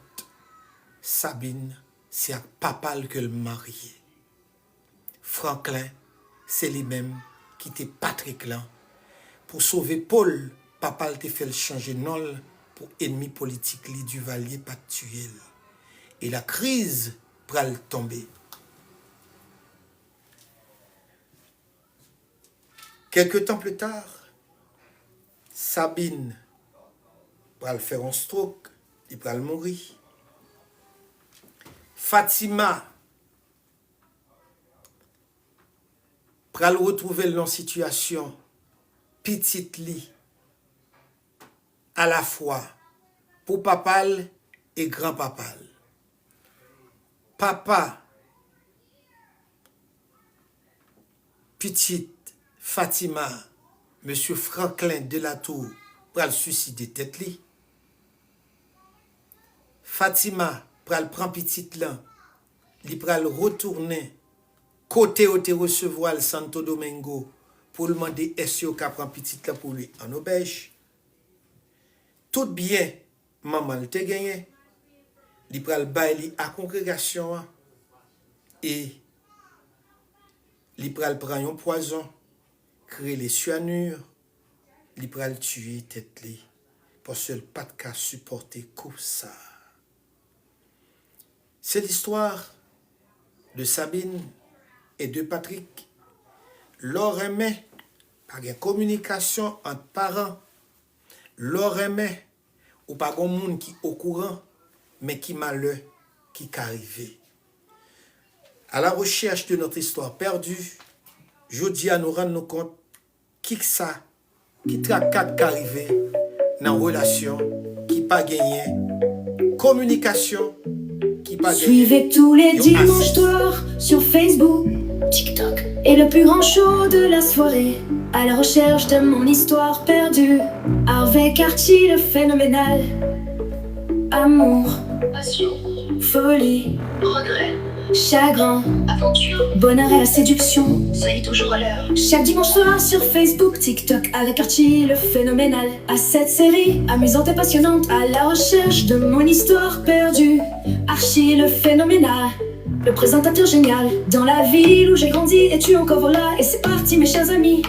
Sabine, c'est un papa que le marié. Franklin, c'est lui-même qui était Patrick là. Pour sauver Paul, papa te fait le changer nom pour ennemi politique li Duvalier pas tuer. Et la crise pral tomber. Quelque temps plus tard, Sabine pral faire un stroke, il pral mourir. Fatima pral retrouver dans situation petite li à la fois pour papa et grand-papa. Papa, petite Fatima, monsieur Franklin Delatour pral suicider tête li. Fatima pral prend petite là, li pral retourner côté où te recevoir le Santo Domingo pour le demander est-ce qu'il prend petite là pour lui en auberge. Tout bien, maman te gagné. Li pral bay li à congrégation et li pral prend un poison, créer les cyanures, li pral tuer tête li parce que pas de cas supporter comme ça. C'est l'histoire de Sabine et de Patrick. Leur aimait, pas de communication entre parents. Leur aimait, ou pas de monde qui au courant, mais qui malheur, qui arrivé. À la recherche de notre histoire perdue, je dis à nous rendre compte qui ça, qui traque qui arrivé dans une relation, qui pas gagné, communication, qui pas gagné. Suivez tous les dimanches soirs sur Facebook, TikTok. et le plus grand show de la soirée, à la recherche de mon histoire perdue, avec Archie le phénoménal. Amour, Passion. folie, Regret. chagrin, Aventure. bonheur et la séduction. Soyez toujours à l'heure. Chaque dimanche soir sur Facebook, TikTok, avec Archie le phénoménal. À cette série amusante et passionnante, à la recherche de mon histoire perdue. Archie le phénoménal, le présentateur génial. Dans la ville où j'ai grandi, es-tu encore là? Et c'est parti mes chers amis.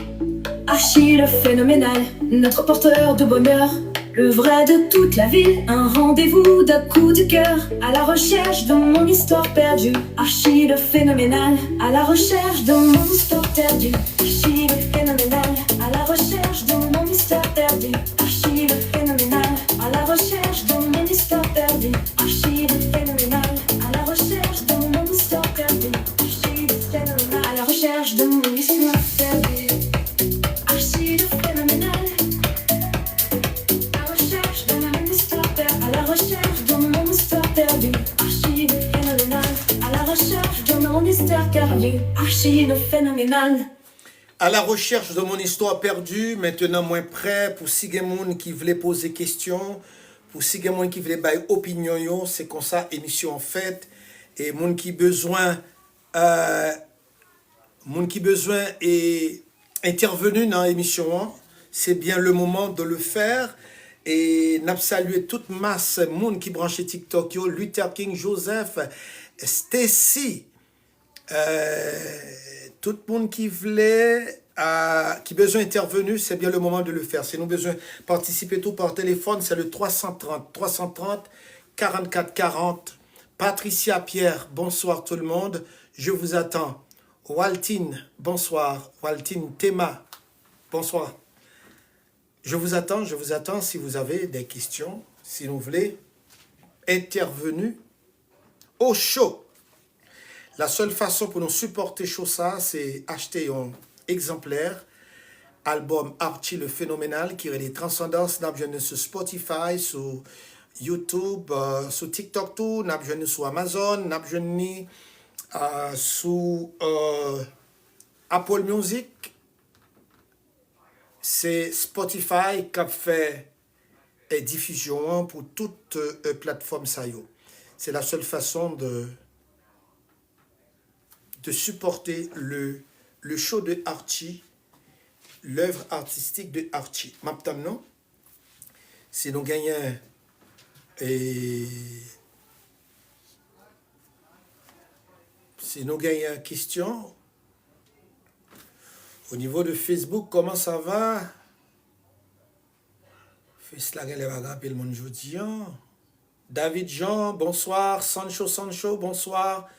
Archie le phénoménal, notre porteur de bonheur. Le vrai de toute la ville, un rendez-vous d'un coup de cœur. À la recherche de mon histoire perdue. Archie le phénoménal, à la recherche de mon histoire perdue. Archie le phénoménal, à la recherche de mon histoire perdue. Archie le phénoménal, à la recherche de mon histoire perdue. Archie le phénoménal, à la recherche de mon histoire perdue. Archie le phénoménal, à la recherche de mon histoire perdue. Archie le phénoménal. À la recherche de mon histoire perdue. Archie le phénoménal. À la recherche de mon histoire perdue. Archie le phénoménal. À la recherche de mon histoire perdue, maintenant moins prêt pour si quelqu'un qui voulait poser question, pour si quelqu'un qui voulait bailler opinion, c'est comme ça émission en fait et moun qui besoin est intervenu dans l'émission, c'est bien le moment de le faire. Et n'a salué toute masse monde qui branchait TikTok, yo, Luther King, Joseph, Stacy, tout le monde qui voulait, qui besoin intervenu, c'est bien le moment de le faire. Si nous besoin participer tout par téléphone, c'est le 330 44 40. Patricia Pierre, bonsoir tout le monde, je vous attends. Waltine, bonsoir. Waltine Théma, bonsoir. Je vous attends si vous avez des questions, si vous voulez intervenir au show. La seule façon pour nous supporter chaud ça, c'est acheter un exemplaire, album Archie le phénoménal, qui est les transcendances, n'a besoin sur Spotify, sur YouTube, sur TikTok tout, n'a besoin sur Amazon, n'a besoin sur Apple Music. c'est Spotify qui a fait diffusion pour toute plateforme ça yo. C'est la seule façon de supporter le show de Archie, l'œuvre artistique de Archie. Maintenant, si nous gagnons et si nous gagnons une question au niveau de Facebook, comment ça va? David Jean, bonsoir. Sancho, bonsoir.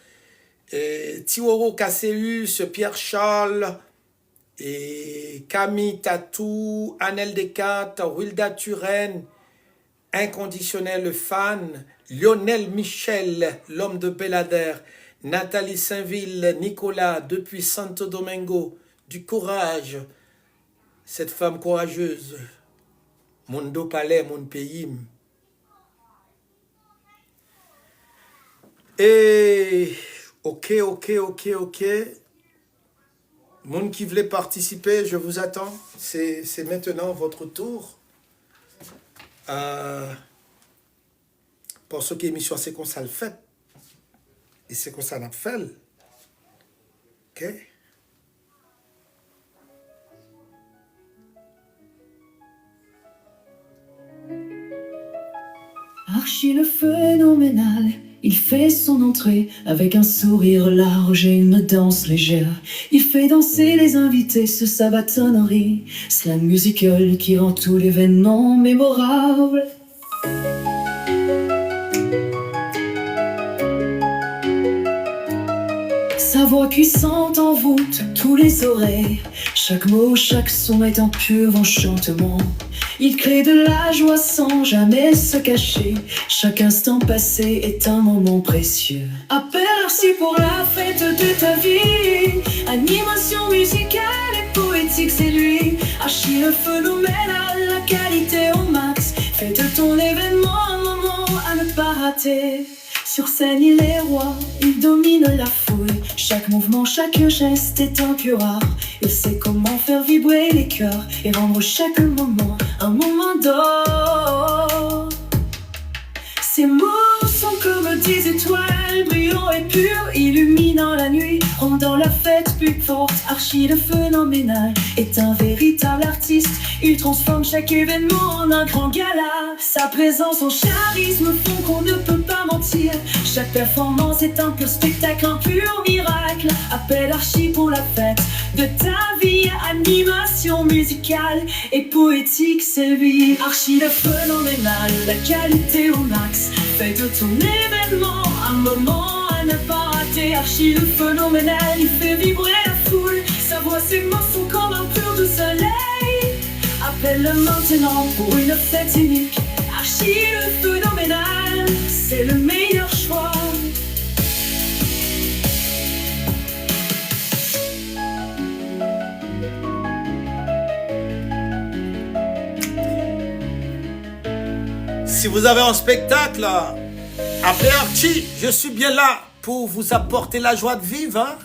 Tiworo Casseus, Pierre Charles, et Camille Tatou, Anel Descartes, Wilda Turenne, Inconditionnel Fan, Lionel Michel, l'homme de Belader, Nathalie Saint-Ville, Nicolas, depuis Santo Domingo, du courage, cette femme courageuse, mon do palais, mon pays. Et ok. Monde qui voulait participer, je vous attends. C'est maintenant votre tour. Pour ceux qui émission, c'est qu'on ça le fait. Et c'est qu'on ça l'a fait. Ok? Archie le phénoménal, il fait son entrée avec un sourire large et une danse légère. Il fait danser les invités sur sa bâtonnerie, slam musical qui rend tout l'événement mémorable. Sa voix puissante envoûte tous les oreilles, chaque mot, chaque son est un pur enchantement. Il crée de la joie sans jamais se cacher. Chaque instant passé est un moment précieux. Appelle Archie pour la fête de ta vie. Animation musicale et poétique, c'est lui. Archie le phénoménal, la qualité au max. Fais de ton événement un moment à ne pas rater. Sur scène il est roi, il domine la foule. Chaque mouvement, chaque geste est un pur art. Il sait comment faire vibrer les cœurs et rendre chaque moment un moment d'or. Ses mots sont comme des étoiles, brillants et purs, illuminant la nuit, rendant la fête plus forte. Archie le phénoménal est un véritable artiste. Il transforme chaque événement en un grand gala. Sa présence, son charisme font qu'on ne peut pas mentir. Chaque performance est un pur spectacle, un pur miracle. Appelle Archie pour la fête de ta vie. Animation musicale et poétique, c'est lui. Archie le phénoménal, la qualité au max. Fais de ton événement un moment à ne pas rater. Archie le phénoménal, il fait vibrer la foule. Sa voix, ses mots sont comme un pur de soleil. Appelle-le maintenant pour une fête unique. Archie le phénoménal, c'est le meilleur choix. Si vous avez un spectacle, appelez Archie, je suis bien là pour vous apporter la joie de vivre. Hein?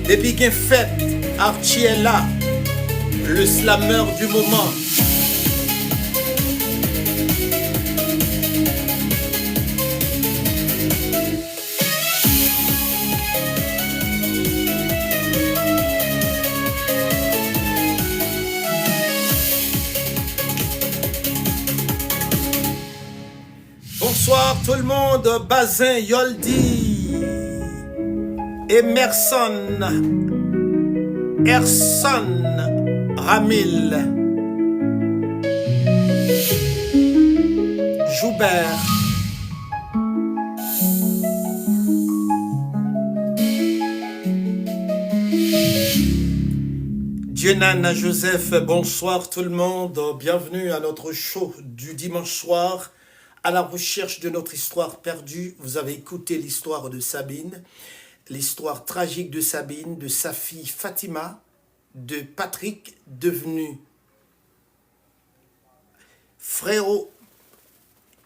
Depuis qu'il fête, Archie est là, le slammer du moment. Bonsoir tout le monde, Bazin, Yoldi, Emerson, Erson, Ramil, Joubert, Dienan, Joseph, bonsoir tout le monde, bienvenue à notre show du dimanche soir. À la recherche de notre histoire perdue, vous avez écouté l'histoire de Sabine, l'histoire tragique de Sabine, de sa fille Fatima, de Patrick devenu frérot.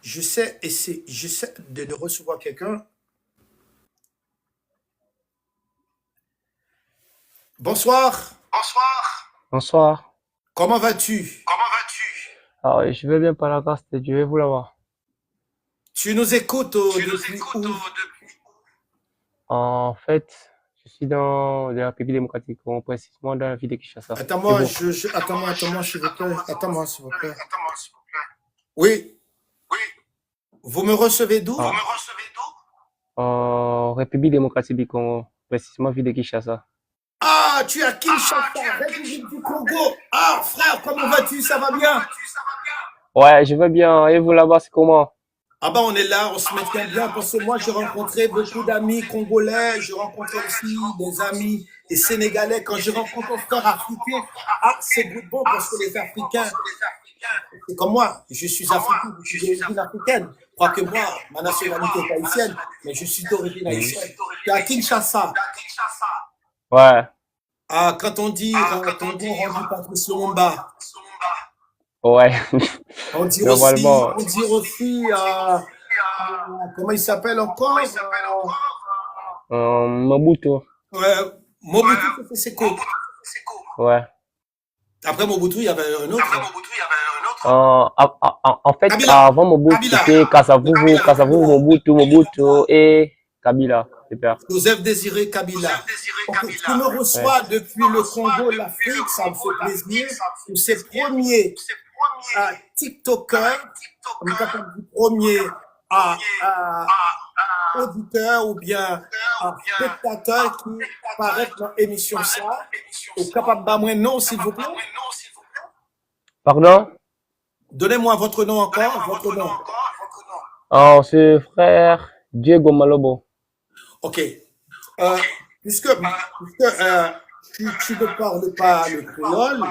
Je sais de recevoir quelqu'un. Bonsoir. Bonsoir. Comment vas-tu? Ah oui, je vais bien par la grâce de Dieu, et vous là-bas. Tu nous écoutes depuis où? En fait, je suis dans la République démocratique, précisément dans la ville de Kinshasa. Et Attends-moi, vous? attends-moi, s'il vous plaît. Attends-moi, s'il vous plaît. Oui, vous me recevez d'où? Ah, en République démocratique du Congo, précisément ville de Kinshasa. Ah, tu es à Kinshasa, République du Congo. Ah, frère, comment vas-tu? Ça va bien? Ouais, je vais bien. Et vous là-bas, c'est comment? Ah bah on est là, on se maintient bien parce que moi j'ai rencontré beaucoup d'amis congolais, j'ai rencontré aussi des amis des Sénégalais. Quand je rencontre un frère africain, ah c'est bon parce que les Africains, c'est comme moi, je suis africain, je suis d'origine africaine. Je crois que moi, ma nationalité est haïtienne, mais je suis d'origine Mhm. haïtienne. Tu es à Kinshasa. Ouais, Ah, quand on dit Congo rendu Patrice Lumumba, ouais. on dit Normalement, aussi, comment il s'appelle encore? Mobutu. Ouais, Mobutu Sese Seko. Ouais. Après Mobutu, il y avait un autre. En fait, Kabila. avant Mobutu, Kabila. c'était Kasavubu, Mobutu et Kabila. Super. Joseph Désiré Kabila. Ok, tu me Ouais. reçois depuis le Congo, l'Afrique, ça me fait plaisir. Tous ces premiers TikTokers, comme ça, comme du premier auditeur ou bien spectateur qui paraît dans l'émission ça. Est capable de moi nom, s'il vous plaît? Pardon? Donnez-moi votre nom encore, votre nom. Oh, c'est frère Diego Malobo. Ok. Puisque tu ne parles pas le créole,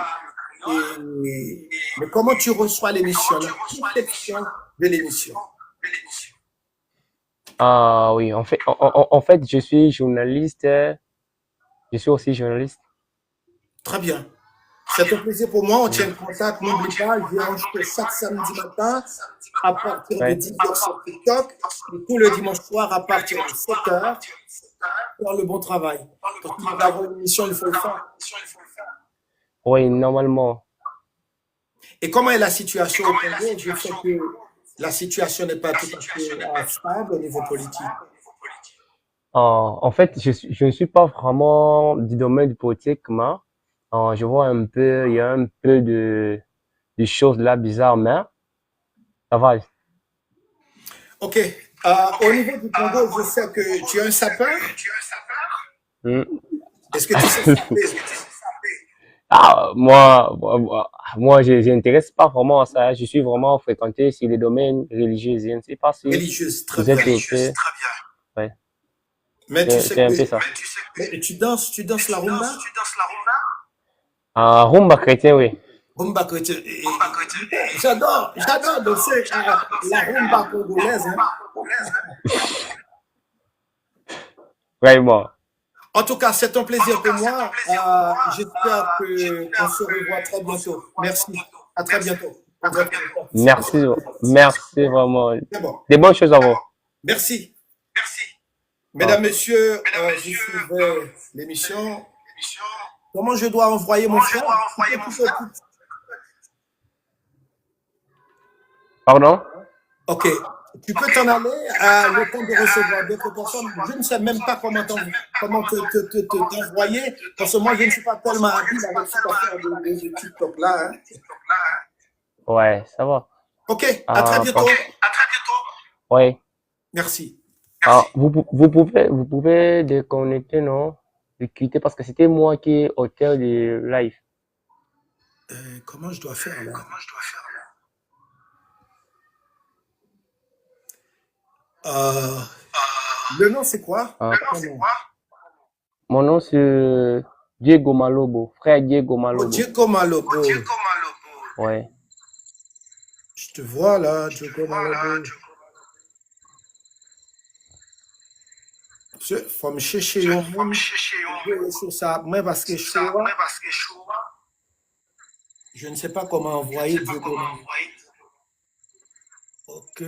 mais comment tu reçois l'émission, la conception de l'émission? Ah oui, en fait, je suis journaliste. Je suis aussi journaliste. Très bien. C'est un plaisir pour moi. On tient le contact. N'oublie pas, je vais enregistrer chaque samedi matin à partir de Ouais. 10h sur TikTok et tout le dimanche soir à partir de 7h. Faire le bon travail. Quand tu vas avoir une émission, il faut le faire. Oui, normalement. Et comment est la situation au Congo? Je sais que la situation n'est pas tout à fait stable au niveau politique. En fait, je ne suis pas vraiment du domaine du politique, mais je vois un peu, il y a un peu de choses là bizarres, mais ça va. Ok. Au niveau du Congo, je sais que tu es un sapeur. Hmm. Est-ce que tu sais saper? Ah, moi, je n'intéresse pas vraiment à ça. Je suis vraiment fréquenté sur les domaines religieux. Je ne sais pas si Religieuse, très vous êtes bien. un peu, ouais, Mais tu sais c'est un peu que ça. mais tu danses la rumba? Rumba chrétien, oui. Rumba chrétien. J'adore danser la rumba congolaise. Hein. Vraiment. En tout cas, c'est un plaisir pour moi. J'espère qu'on se revoit très bientôt. Merci. À très bientôt. Merci vraiment. C'est bon. Des bonnes choses à vous. Merci. Mesdames, messieurs, je suivais l'émission. Comment je dois envoyer mon frère? Pardon? Ok. Tu peux t'en aller le temps de recevoir d'autres personnes. Je ne sais même pas comment t'envoyer parce que moi, je ne suis pas tellement habile avec cette affaire de TikTok là. Hein. Ouais, ça va. Ok. À très bientôt. Oui. Merci. Vous pouvez déconnecter, non? De quitter parce que c'était moi qui est auteur du live. Comment je dois faire là? Le nom c'est quoi? Mon nom c'est Diego Malobo, frère Diego Malobo. Diego Malobo. Ouais. Je te vois là, Diego Malobo. Il faut me chercher un monde. Ça, moi parce que je ne sais pas comment envoyer Diego Malobo. Ok.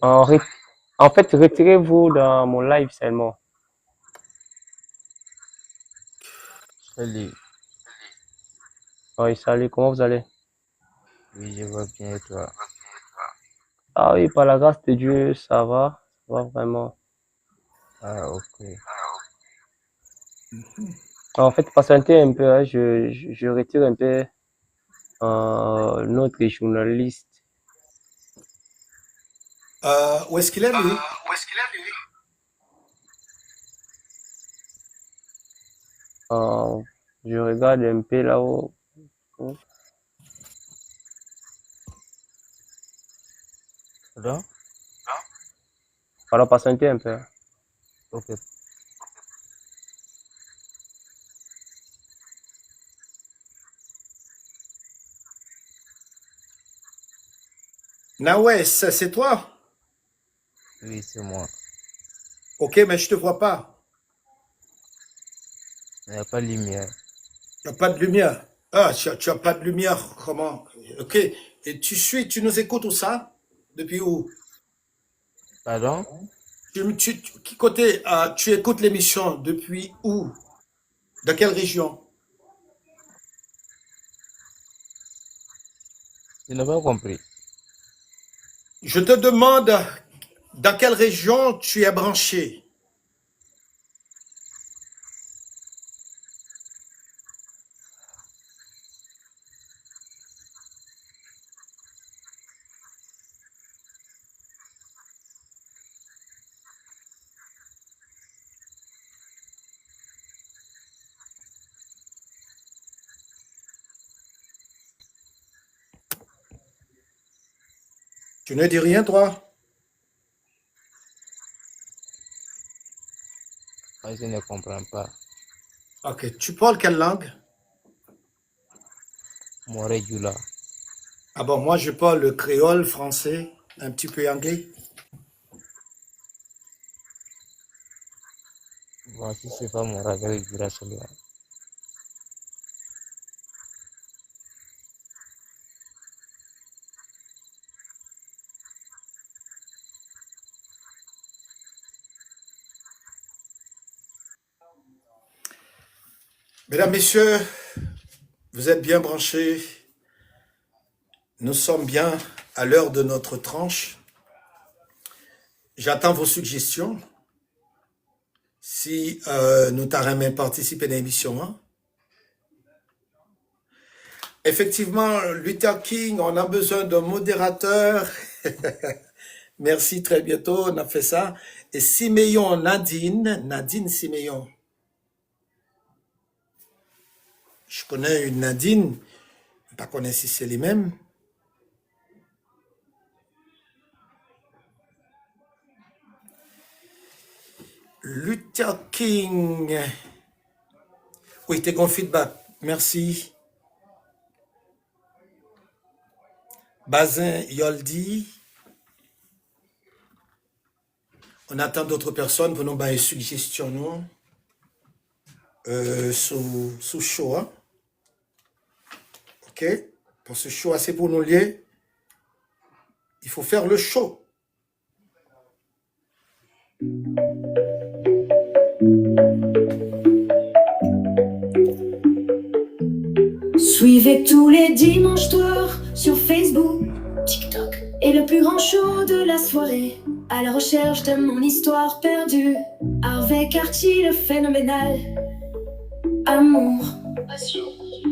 En fait, retirez-vous dans mon live seulement. Salut, Oui, salut, comment vous allez? oui, je vois bien et toi? Ah oui, par la grâce de Dieu, ça va vraiment. Ah, ok. En fait, patientez un peu, hein, je retire un peu notre journaliste. Où est-ce qu'il est, lui? Euh, je regarde un peu là-haut. Pardon? Alors, patientez un peu. Hein. Ok. Nawes, c'est toi? Oui, c'est moi. Ok, mais je te vois pas. Il n'y a pas de lumière. Il n'y a pas de lumière. Ah, tu as pas de lumière, comment? Ok. Et tu nous écoutes où ça? Depuis où? Pardon? Qui côté, tu écoutes l'émission depuis où? De quelle région? Je n'ai pas compris. Je te demande dans quelle région tu es branché. Tu ne dis rien, toi? Moi, je ne comprends pas. Ok. Tu parles quelle langue? Mon régula. Ah bon, moi je parle le créole, français, un petit peu anglais. Bon, si c'est pas mon régula seulement. Mesdames, Messieurs, vous êtes bien branchés. Nous sommes bien à l'heure de notre tranche. J'attends vos suggestions. Si nous t'arrêtons participer à l'émission. Hein. Effectivement, Luther King, on a besoin d'un modérateur. Merci, très bientôt, on a fait ça. Et Siméon Nadine Siméon. Je connais une Nadine, je ne connais pas si c'est les mêmes. Luther King. Oui, t'es bon feedback. Merci. Bazin Yoldi. On attend d'autres personnes pour nous faire des suggestions sous show. Hein? Ok? Pour ce show, assez pour nous lier. Il faut faire le show. Suivez tous les dimanches soirs sur Facebook, TikTok et le plus grand show de la soirée. À la recherche de mon histoire perdue, avec Archie le phénoménal. Amour, Passion,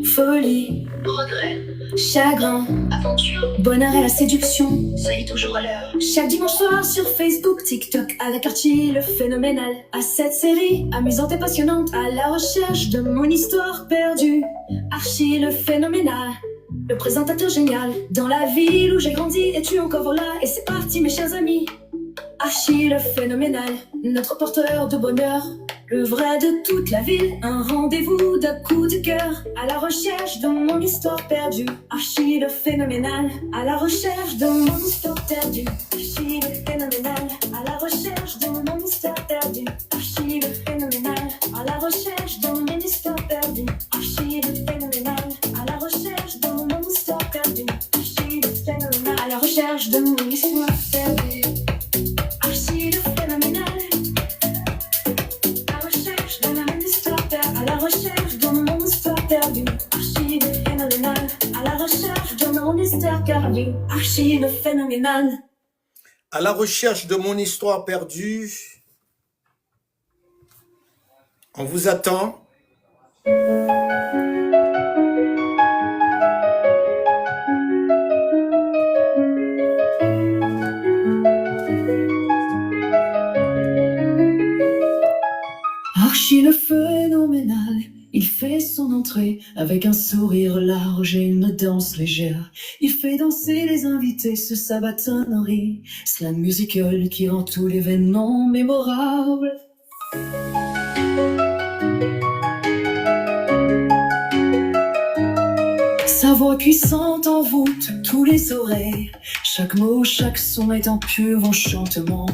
folie, regret, chagrin, aventure, bonheur et la séduction. soyez toujours à l'heure. Chaque dimanche soir sur Facebook, TikTok, avec Archie le phénoménal. À cette série amusante et passionnante, à la recherche de mon histoire perdue. Archie le phénoménal, le présentateur génial. Dans la ville où j'ai grandi, es-tu encore là? Et c'est parti mes chers amis. Archie le phénoménal, notre porteur de bonheur. Le vrai de toute la ville, un rendez-vous de coups de cœur. À la recherche de mon histoire perdue. Archie le phénoménal, à la recherche de mon histoire perdue. Archie le phénoménal, à la recherche de mon histoire perdue. Archie le phénoménal, à la recherche de mon histoire perdue. Archie le phénoménal, à la recherche de mon histoire perdue. Archie le phénoménal, à la recherche de mon histoire perdue. Archie le phénoménal, à la recherche de mon histoire perdue. À la recherche de mon la recherche de mon mystère perdu, archive phénoménale. À la recherche de mon histoire perdue, on vous attend. Archie le phénoménal, il fait son entrée avec un sourire large et une danse légère. Il fait danser les invités sur sa bâtonnerie, slam musical qui rend tout l'événement mémorable. Sa voix puissante envoûte tous les oreilles. Chaque mot, chaque son est un pur enchantement.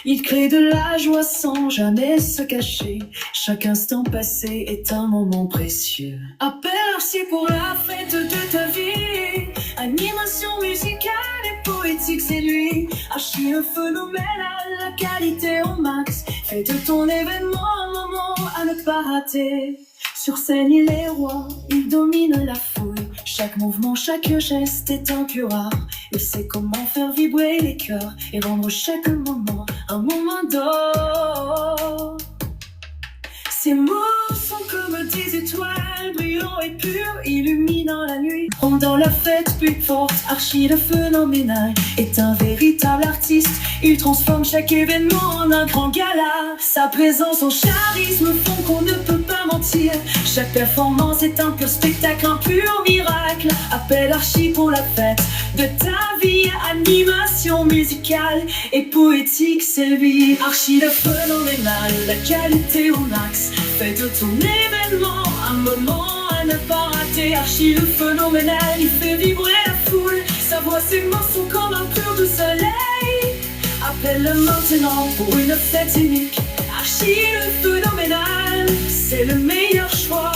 Il crée de la joie sans jamais se cacher. Chaque instant passé est un moment précieux. Appelle Archie pour la fête de ta vie. Animation musicale et poétique, c'est lui. Archie le phénoménal, la qualité au max. Fais de ton événement un moment à ne pas rater. Sur scène, il est roi, il domine la foule. Chaque mouvement, chaque geste est un pur art. Il sait comment faire vibrer les cœurs et rendre chaque moment un moment d'or. Ses mots sont comme des étoiles, brillants et purs, illuminant la nuit, rendant la fête plus forte. Archie le phénoménal est un véritable artiste. Il transforme chaque événement en un grand gala. Sa présence, son charisme font qu'on ne peut pas mentir. Chaque performance est un pur spectacle, un pur miracle. Appelle Archie pour la fête de ta vie. Animation musicale et poétique, c'est lui. Archie le phénoménal, la qualité au max. Fais de ton événement un moment à ne pas rater. Archie le phénoménal, il fait vibrer la foule. Sa voix, ses mots sont comme un pur de soleil. Appelle-le maintenant pour une fête unique. Archie le phénoménal, c'est le meilleur choix.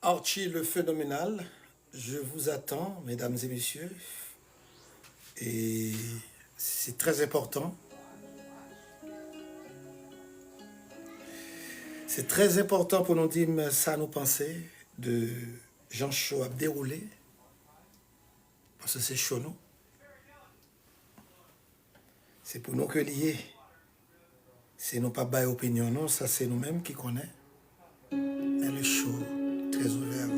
Archie le phénoménal, je vous attends, mesdames et messieurs. Et c'est très important. C'est très important pour nous dire ça, nous penser de Jean Chaud à dérouler. Parce que c'est chaud, nous. C'est pour nous que lier. C'est nous pas bail opinion, non. Ça, c'est nous-mêmes qui connaissons. Mais le chaud, très ouvert.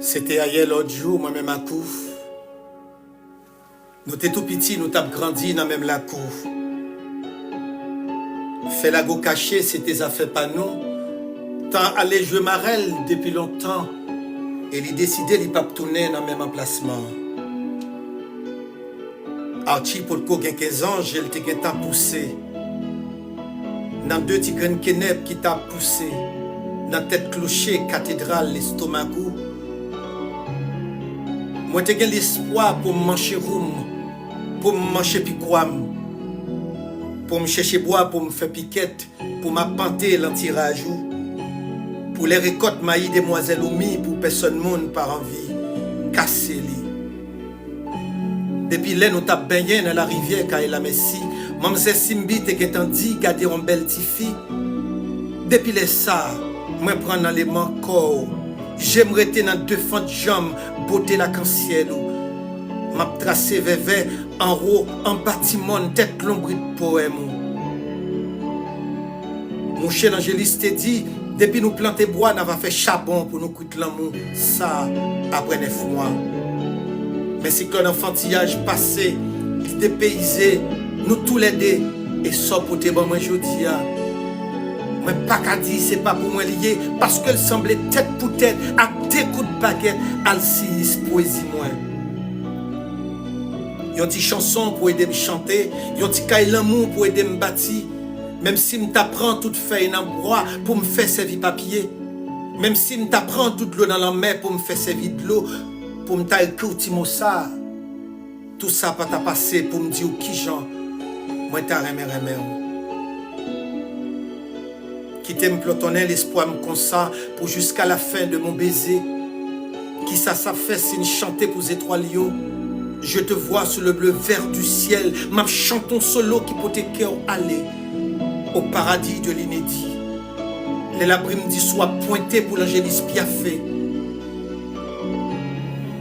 C'était hier l'autre jour, moi-même à cour. Nous t'es tout petit, nous t'avons grandi dans même la cour. Fait la go caché, c'était affaire pas nous. Tant allé jouer marelle depuis longtemps. Et il décidé de ne pas tourner dans le même emplacement. Archie pour le coup, 15 ans, j'ai le temps poussé. Dans deux petits graines kenep qui t'a poussé. Dans tête clocher, cathédrale, l'estomacou. Moi, j'ai l'espoir pour me manger roum, pour me manger piquam, pour me chercher bois, pour me faire piquette, pour m'appanter l'antirajou, Pour les récoltes maïs, demoiselles ou mi, pour personne monde par envie, casser li. Depuis là, nous t'as baigné dans la rivière car la Messi. Maman c'est Simbi te qu'étant dit, garder une belle tifi. Depuis les ça, moi prendre dans les mains corps. J'aimerais te dans deux fentes de jambes, beauté la ciel ou. M'a tracé vers en haut, en bâtiment, tête l'ombre de poème. Mon cher Angélis te dit, depuis nous planter bois, nous avons fait charbon pour nous coûter l'amour. Ça, après 9 mois. Mais si que l'enfantillage passé, dépaysé, nous tous les deux, et ça pour te bon moi je dis, moi pas qu'à dire, c'est pas pour moi lié, parce qu'elle semblait tête pour tête, à des coups de baguette, Alcis, poésie moi. Yon ti chanson pour aider me chanter, yon ti caille l'amour pour aider me bâtir. Même si me t'apprend toute feuille dans bois pour me faire servir papier. Même si me t'apprend toute l'eau dans la mer pour me faire servir de l'eau, pour me tailler courtimo ça. Tout ça pas t'a passé pour me dire qui j'en. Moi t'as remé. Quitter me plotonner l'espoir me consent pour jusqu'à la fin de mon baiser. Qui ça fait si une chanter pour les étoiles yo. Je te vois sur le bleu vert du ciel, ma chanton solo qui peut tes cœurs aller au paradis de l'inédit. Les l'après-midi soient pointés pour l'Angélis Piafé.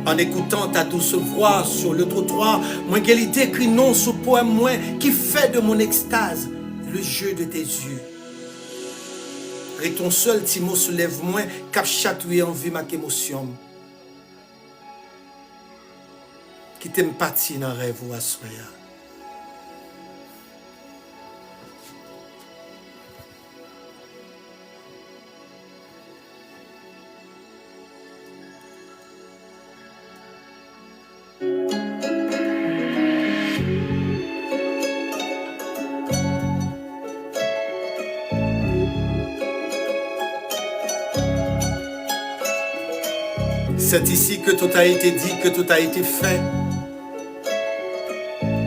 En écoutant ta douce voix sur le trottoir, moi j'ai l'idée écrit non sous poème moi qui fait de mon extase le jeu de tes yeux. Et ton seul Timo soulève moins cap chatouiller en vue ma émotion. Qui t'aime parti dans rêve ou à soya. C'est ici que tout a été dit, que tout a été fait.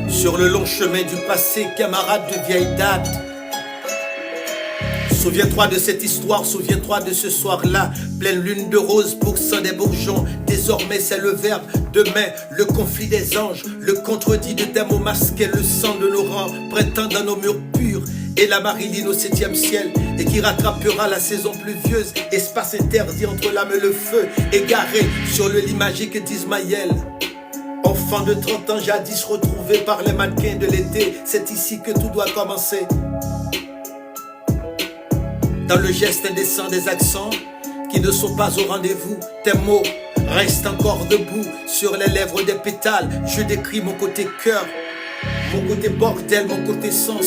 Sur le long chemin du passé, camarade de vieille date. Souviens-toi de cette histoire, souviens-toi de ce soir-là. Pleine lune de rose, pourcent des bourgeons. Désormais c'est le verbe, demain le conflit des anges. Le contredit de tes mots masqués, le sang de nos rangs. Printemps dans nos murs purs. Et la Marilyn au 7e ciel. Et qui rattrapera la saison pluvieuse. Espace interdit entre l'âme et le feu. Égaré sur le lit magique d'Ismaël. Enfant de 30 ans jadis retrouvé par les mannequins de l'été. C'est ici que tout doit commencer. Dans le geste indécent des accents qui ne sont pas au rendez-vous. Tes mots restent encore debout sur les lèvres des pétales. Je décris mon côté cœur, mon côté bordel, mon côté sens,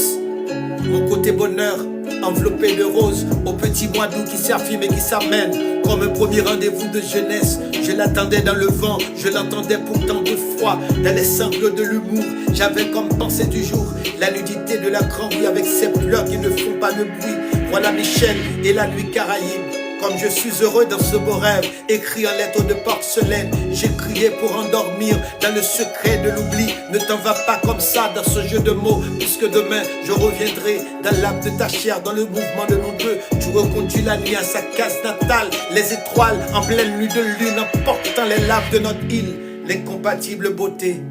mon côté bonheur, enveloppé de roses, au petit mois d'août qui s'affirme et qui s'amène comme un premier rendez-vous de jeunesse. Je l'attendais dans le vent, je l'entendais pourtant de froid, dans les sanglots de l'humour. J'avais comme pensée du jour la nudité de la grande rue avec ses pleurs qui ne font pas de bruit. Voilà Michel et la nuit Caraïbe. Comme je suis heureux dans ce beau rêve, écrit en lettres de porcelaine, j'ai crié pour endormir dans le secret de l'oubli. Ne t'en va pas comme ça dans ce jeu de mots, puisque demain je reviendrai dans l'âme de ta chair, dans le mouvement de nous deux. Tu reconduis la nuit à sa case natale, les étoiles en pleine nuit de lune, emportant les laves de notre île, l'incompatible beauté,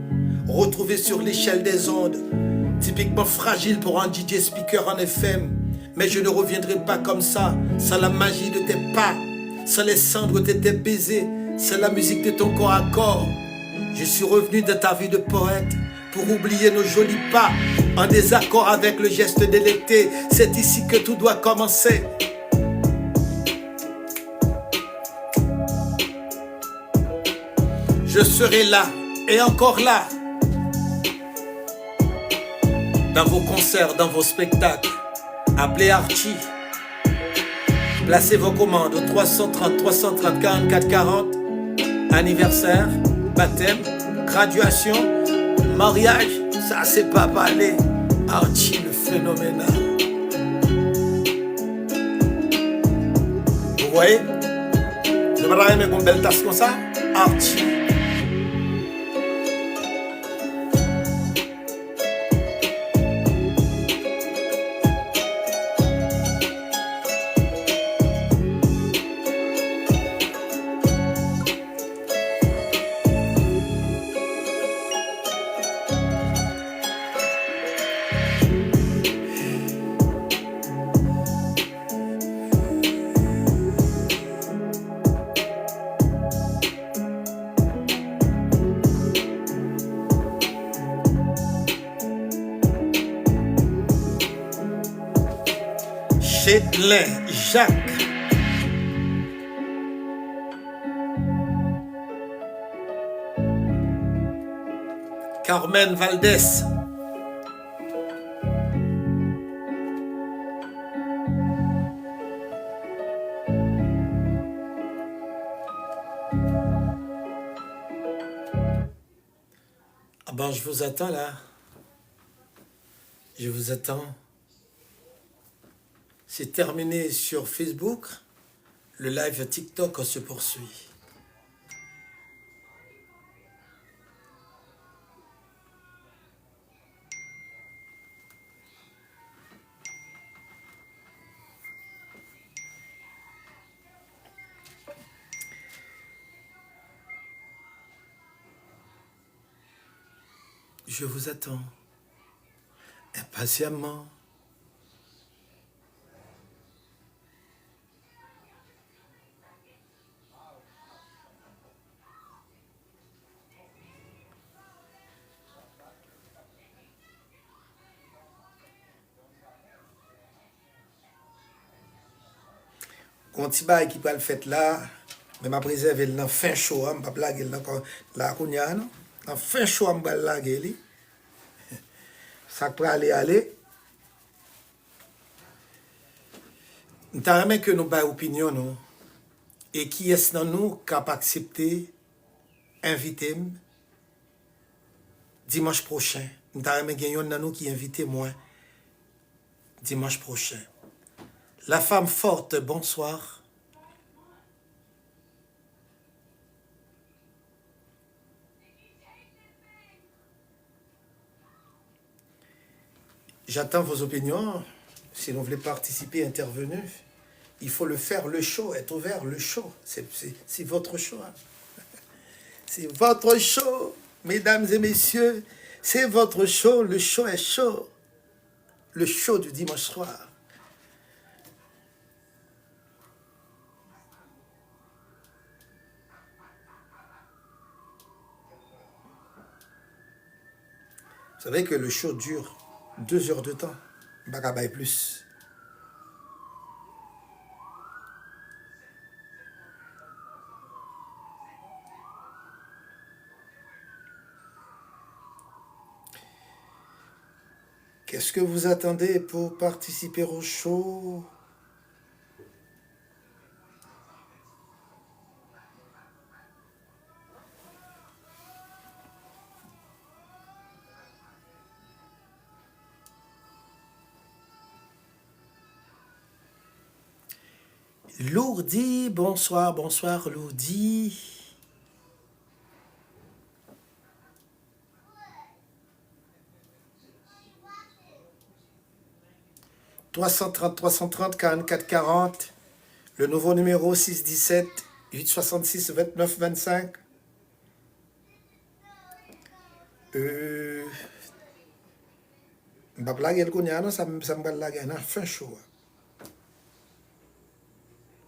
retrouvée sur l'échelle des ondes, typiquement fragile pour un DJ speaker en FM. Mais je ne reviendrai pas comme ça, sans la magie de tes pas, sans les cendres de tes baisers, sans la musique de ton corps à corps. Je suis revenu de ta vie de poète pour oublier nos jolis pas, en désaccord avec le geste de l'été. C'est ici que tout doit commencer. Je serai là et encore là, dans vos concerts, dans vos spectacles. Appelez Archie. Placez vos commandes au 330 330 44 40. Anniversaire, baptême, graduation, mariage, ça c'est pas parler. Archie le phénoménal. Vous voyez? Je vais pas aimer une belle tasse comme ça. Archie. Edlin, Jacques. Carmen Valdés. Ah ben, je vous attends là. Je vous attends. C'est terminé sur Facebook. Le live TikTok se poursuit. Je vous attends impatiemment. Quand tu vas qui va le fait là, mais ma préserve dans fin chaud, je ne vais pas blaguer là qu'on y a non. Dans fin chaud, je vais blaguer ça peut aller. Nous avons que nous avons opinion nous et qui est dans nous capable d'accepter inviter dimanche prochain. Nous avons gagné dans nous qui invite moi dimanche prochain. La femme forte, bonsoir. J'attends vos opinions. Si vous voulez participer, intervenir, il faut le faire, le show, être ouvert, le show. C'est votre show. Hein. C'est votre show, mesdames et messieurs. C'est votre show, le show est chaud. Le show du dimanche soir. Vous savez que le show dure 2 heures de temps. Bagabaye plus. Qu'est-ce que vous attendez pour participer au show? Lourdi, bonsoir, bonsoir Lourdi. « 330 44 40, le nouveau numéro 617 866 29 25. Je ne vais pas blaguer le cognac, ça me blague un fin chaud.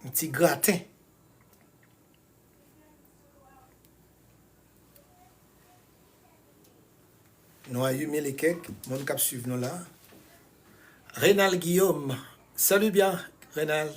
Un petit gratin. Nous avons eu les cakes, mon cap suivre nous là. Rénal Guillaume, salut bien, Rénal.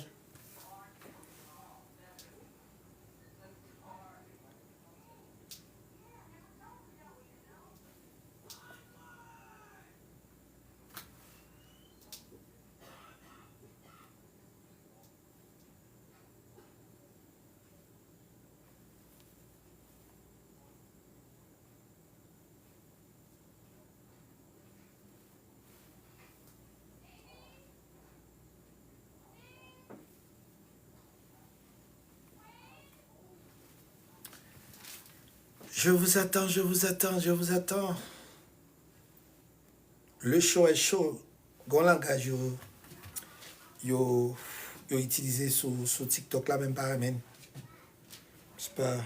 Je vous attends, je vous attends, je vous attends. Le show est chaud. Gon langage yo utilisé sur TikTok là même pas même. C'est pas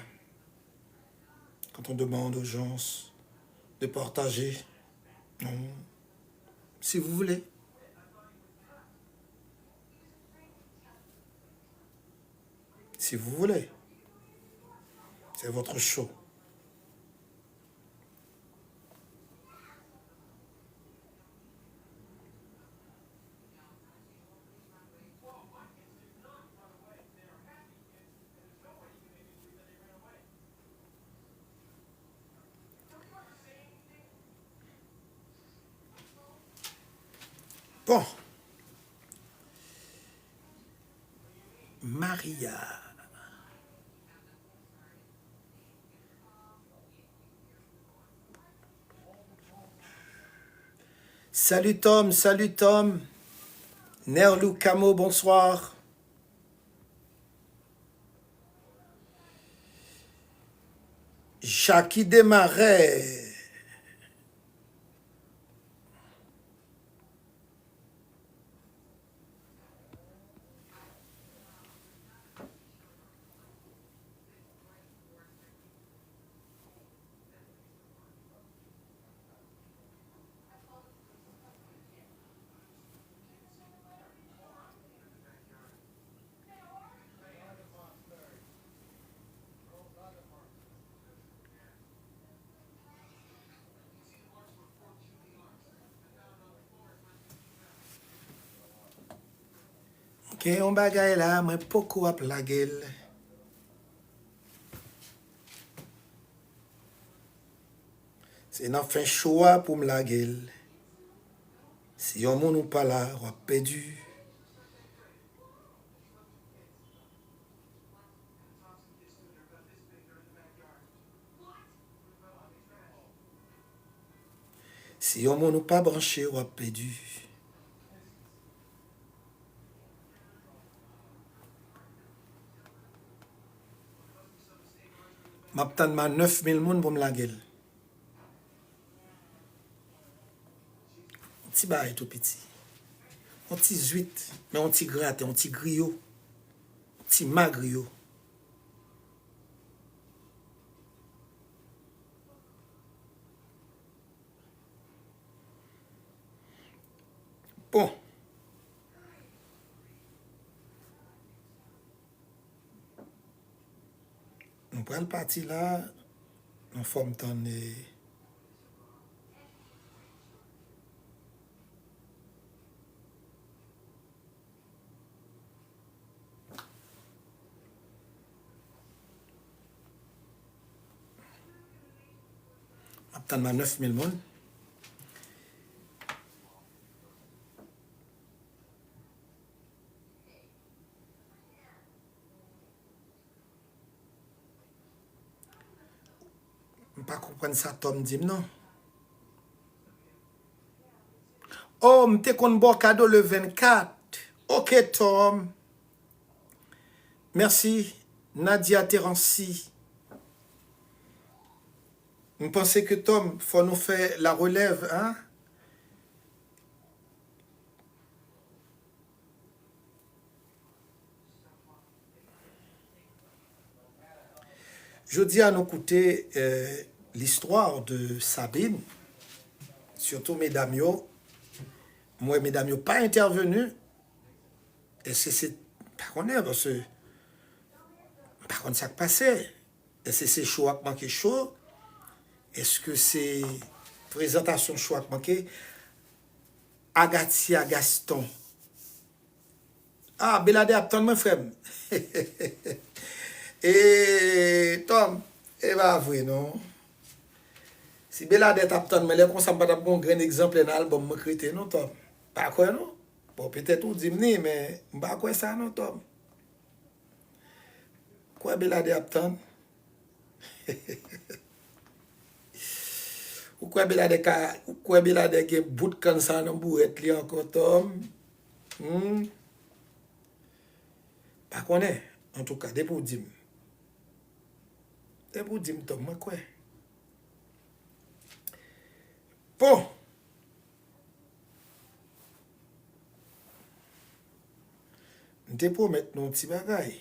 quand on demande aux gens de partager. Non. Si vous voulez. Si vous voulez. C'est votre show. Bon. Maria. Salut Tom, salut Tom. Nerlou Camo, bonsoir. Jackie Desmarais. Ok, on bagay là, moi poko ap la gueule. C'est nan fin choix pour me la gueule. Si yon moun ou pas là, ou perdu. Si yon moun ou pas branché, ou perdu. M'aptan ma 9000 moun pour me la gueule. Un petit bail tout petit. Un petit zuit, mais un petit gratte, un petit griot. Un petit magrio. Bon. On prend le parti là, en forme ton M'attend ma 9000 moun. Pas comprendre ça Tom dit non. Oh, m'te kon bon cadeau le 24. OK Tom. Merci Nadia Terenci. Je pensais que Tom, faut nous faire la relève, hein? Je dis à nous écouter l'histoire de Sabine, surtout mesdames yo. Moi, mesdames yo pas intervenu. Et c'est pas qu'on est, parce que par contre ça qui passait. Et c'est chaud à manquer chaud. Est-ce que c'est présentation choix qui manqué? Agatia Gaston. Ah, Belade Apton, mon frère. Et Tom, et va vrai, non? Si Belade Apton, mais les consommateurs pas un grand exemple dans l'album, me créé, non, Tom? Pas quoi, non? Bon, peut-être ou dimni, mais pas quoi ça, non, Tom? Quoi, Belade Apton? Ou quoi Belade qui bout de cancer dans bourrette li encore Tom? Pas connaît en tout cas des pour dim. Des pour dim Tom moi quoi. Bon. M'te pour mettre nos petits bagaille.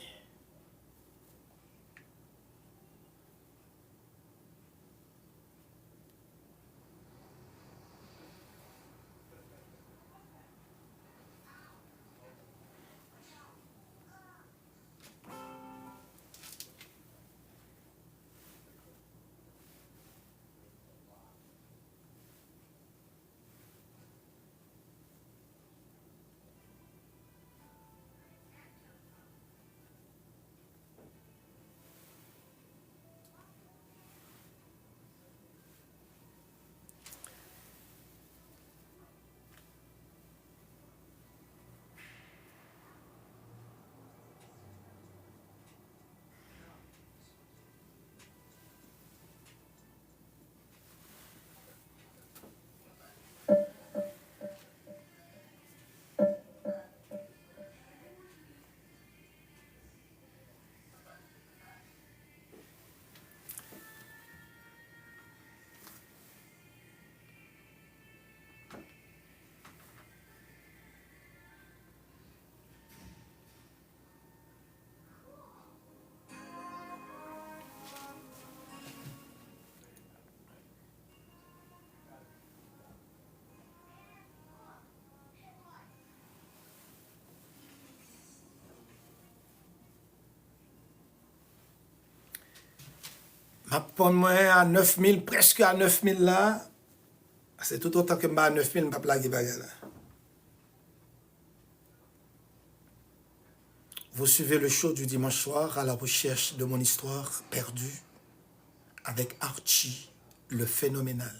Pour moi, à 9000, presque à 9000 là, c'est tout autant que je à 9000, je ne peux pas plaguer là. Vous suivez le show du dimanche soir à la recherche de mon histoire perdue avec Archie, le phénoménal.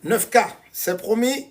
« 9K, c'est promis.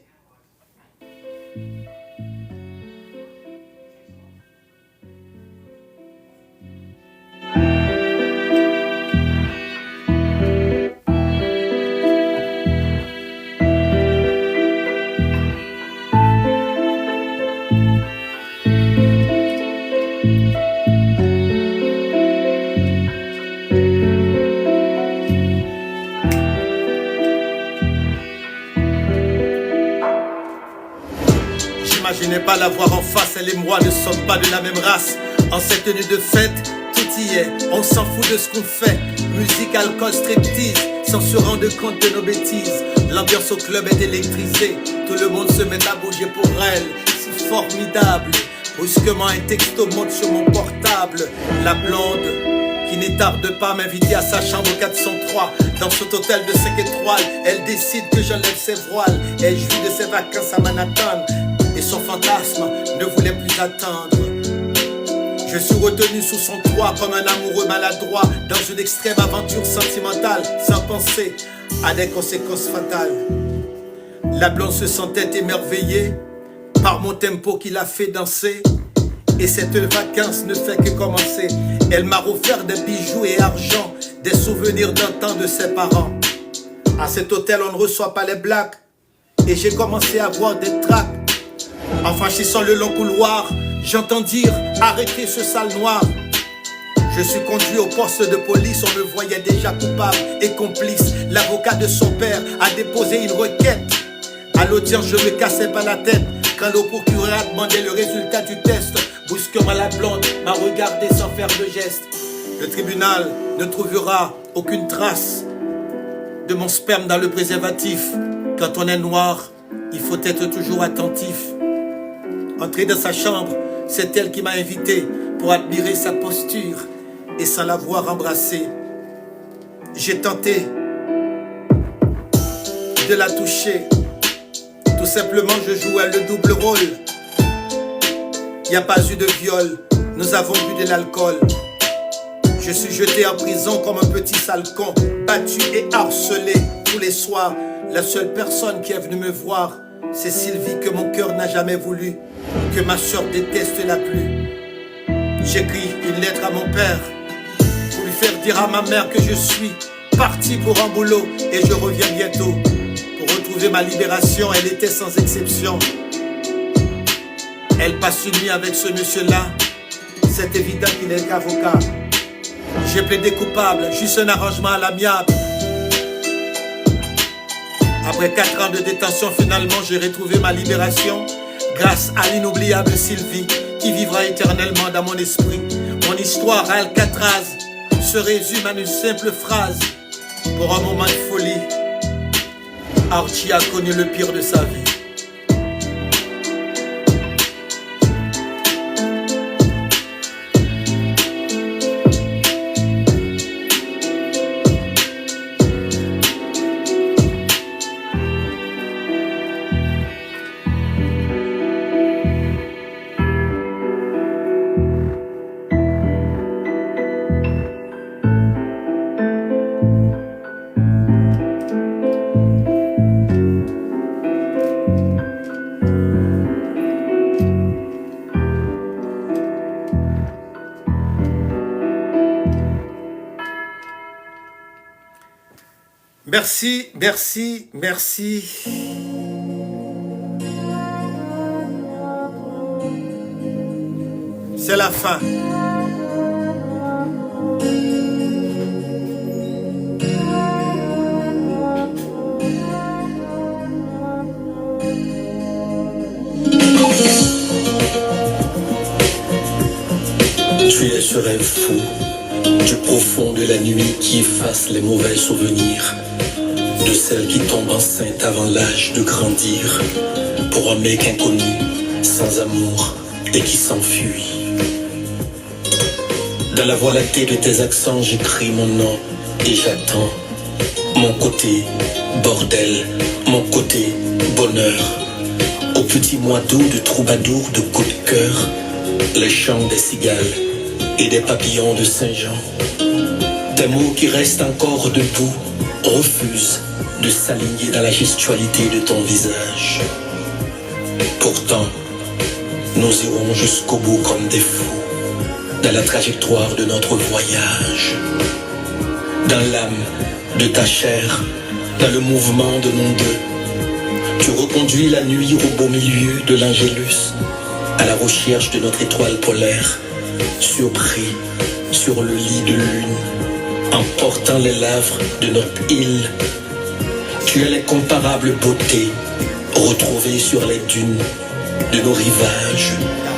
J'imaginais pas la voir en face, elle et moi ne sommes pas de la même race. En cette tenue de fête, tout y est, on s'en fout de ce qu'on fait. Musique, alcool, striptease, sans se rendre compte de nos bêtises. L'ambiance au club est électrisée, tout le monde se met à bouger pour elle. C'est formidable, brusquement un texto monte sur mon portable. La blonde qui ne tarde pas à m'inviter à sa chambre 403. Dans cet hôtel de 5 étoiles, elle décide que j'enlève ses voiles. Elle jouit de ses vacances à Manhattan et son fantasme ne voulait plus attendre. Je suis retenu sous son toit comme un amoureux maladroit dans une extrême aventure sentimentale sans penser à des conséquences fatales. La blonde se sentait émerveillée par mon tempo qui l'a fait danser. Et cette vacance ne fait que commencer. Elle m'a offert des bijoux et argent, des souvenirs d'un temps de ses parents. À cet hôtel on ne reçoit pas les blacks. Et j'ai commencé à voir des tracts. En franchissant le long couloir, j'entends dire « Arrêtez ce sale noir ». Je suis conduit au poste de police, on me voyait déjà coupable et complice. L'avocat de son père a déposé une requête. À l'audience, je me cassais pas la tête quand le procureur a demandé le résultat du test. Brusquement, la blonde m'a regardé sans faire de geste. Le tribunal ne trouvera aucune trace de mon sperme dans le préservatif. Quand on est noir, il faut être toujours attentif. Entrée dans sa chambre, c'est elle qui m'a invité pour admirer sa posture et sans l'avoir embrassée. J'ai tenté de la toucher. Tout simplement, je jouais le double rôle. Il n'y a pas eu de viol, nous avons bu de l'alcool. Je suis jeté en prison comme un petit sale con, battu et harcelé tous les soirs. La seule personne qui est venue me voir, c'est Sylvie que mon cœur n'a jamais voulu, que ma soeur déteste la plus. J'écris une lettre à mon père pour lui faire dire à ma mère que je suis parti pour un boulot et je reviens bientôt. Pour retrouver ma libération, elle était sans exception. Elle passe une nuit avec ce monsieur-là, c'est évident qu'il est avocat. J'ai plaidé coupable, juste un arrangement à l'amiable. Après 4 ans de détention, finalement j'ai retrouvé ma libération grâce à l'inoubliable Sylvie qui vivra éternellement dans mon esprit. Mon histoire à Alcatraz se résume en une simple phrase. Pour un moment de folie, Archie a connu le pire de sa vie. Merci, merci, merci. C'est la fin. Tu es ce rêve fou du profond de la nuit qui efface les mauvais souvenirs de celle qui tombe enceinte avant l'âge de grandir pour un mec inconnu, sans amour et qui s'enfuit. Dans la voie lactée de tes accents, j'écris mon nom et j'attends. Mon côté bordel, mon côté bonheur. Au petit mois d'août de troubadour de coups de cœur, les chants des cigales et des papillons de Saint-Jean. Tes mots qui restent encore debout refusent de s'aligner dans la gestualité de ton visage. Pourtant, nous irons jusqu'au bout comme des fous, dans la trajectoire de notre voyage. Dans l'âme de ta chair, dans le mouvement de nos deux, tu reconduis la nuit au beau milieu de l'Angélus, à la recherche de notre étoile polaire, surpris sur le lit de lune, en portant les lavres de notre île. Tu es l'incomparable beauté, retrouvée sur les dunes de nos rivages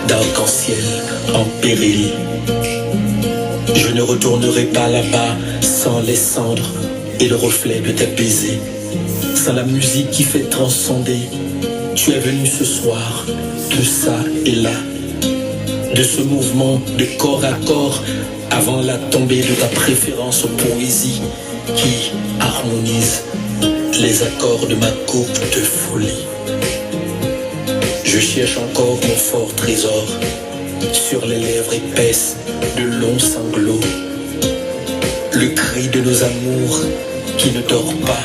d'arc-en-ciel en péril. Je ne retournerai pas là-bas sans les cendres et le reflet de tes baisers, sans la musique qui fait transcender. Tu es venu ce soir, de ça et là, de ce mouvement de corps à corps avant la tombée de ta préférence aux poésies qui harmonise les accords de ma coupe de folie. Je cherche encore mon fort trésor sur les lèvres épaisses de longs sanglots, le cri de nos amours qui ne dort pas,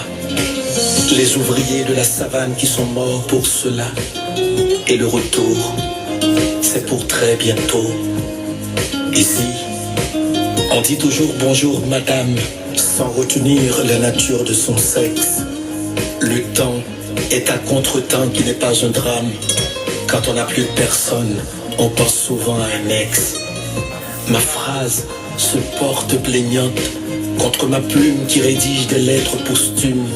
les ouvriers de la savane qui sont morts pour cela, et le retour, c'est pour très bientôt. Ici, on dit toujours bonjour madame, sans retenir la nature de son sexe. Le temps est un contretemps qui n'est pas un drame. Quand on n'a plus de personne, on pense souvent à un ex. Ma phrase se porte plaignante contre ma plume qui rédige des lettres posthumes.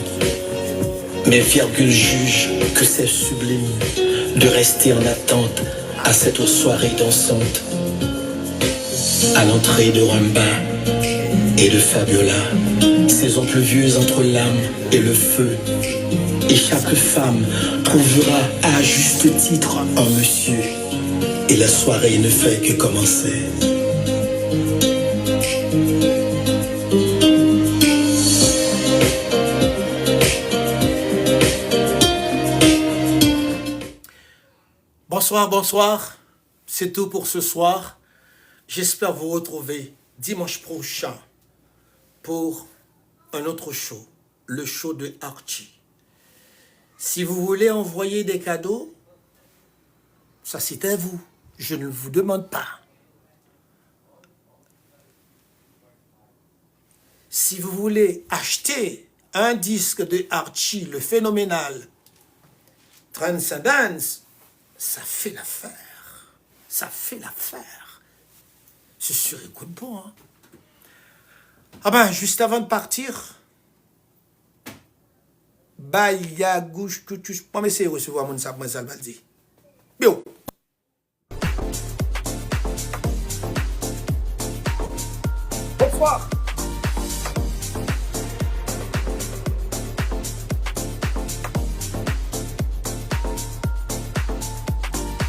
Mes virgules jugent que c'est sublime de rester en attente à cette soirée dansante. À l'entrée de Rumba et de Fabiola, saison pluvieuse entre l'âme et le feu. Et chaque femme trouvera à juste titre un monsieur. Et la soirée ne fait que commencer. Bonsoir, bonsoir. C'est tout pour ce soir. J'espère vous retrouver dimanche prochain pour un autre show, le show de Archie. Si vous voulez envoyer des cadeaux, ça c'est à vous. Je ne vous demande pas. Si vous voulez acheter un disque de Archie, le phénoménal Transcendence, ça fait l'affaire. Ça fait l'affaire. C'est sur écoute bon. Hein? Ah ben, juste avant de partir, Baya gauche que tu pas m'essayer de recevoir mon sap, moi ça le dit. Bio. Bonsoir.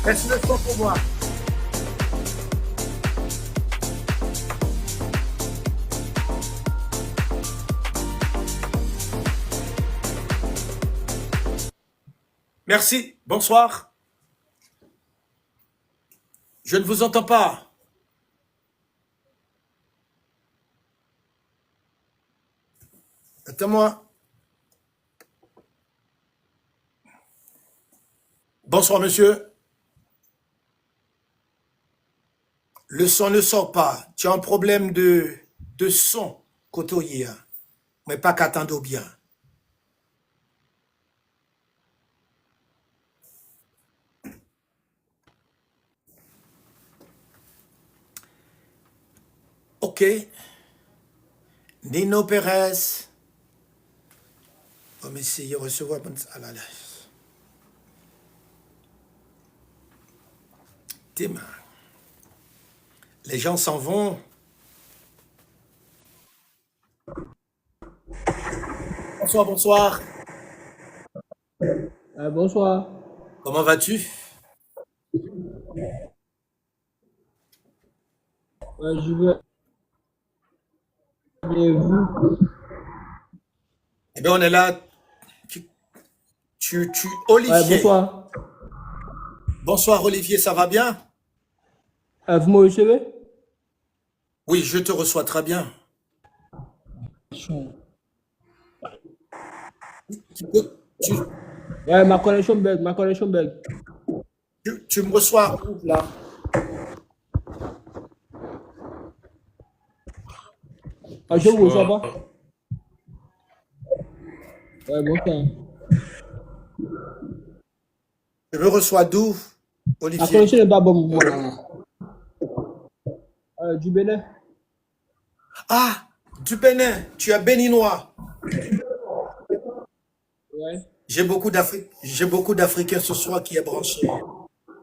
Laisse le son pour moi. Merci, bonsoir. Je ne vous entends pas. Attends-moi. Bonsoir, monsieur. Le son ne sort pas. Tu as un problème de son, côté, mais pas qu'attendre bien. Ok. Nino Perez. On va essayer de recevoir. Ah là là. Tim. Les gens s'en vont. Bonsoir, bonsoir. Bonsoir. Comment vas-tu? Je veux bien vous. Eh bien, on est là. Olivier. Bonsoir. Bonsoir, Olivier, ça va bien? Vous me recevez? Oui, je te reçois très bien. Tu, Ma connexion bug, ma connexion bug. tu me reçois où, là? Je vous reçois pas. Bonsoir. Je me reçois d'où, Ma Olivier? connexion n'est pas bonne pour moi. Du Bénin. Ah, du Bénin. Tu es béninois. Ouais. J'ai beaucoup d'Africains ce soir qui est branché.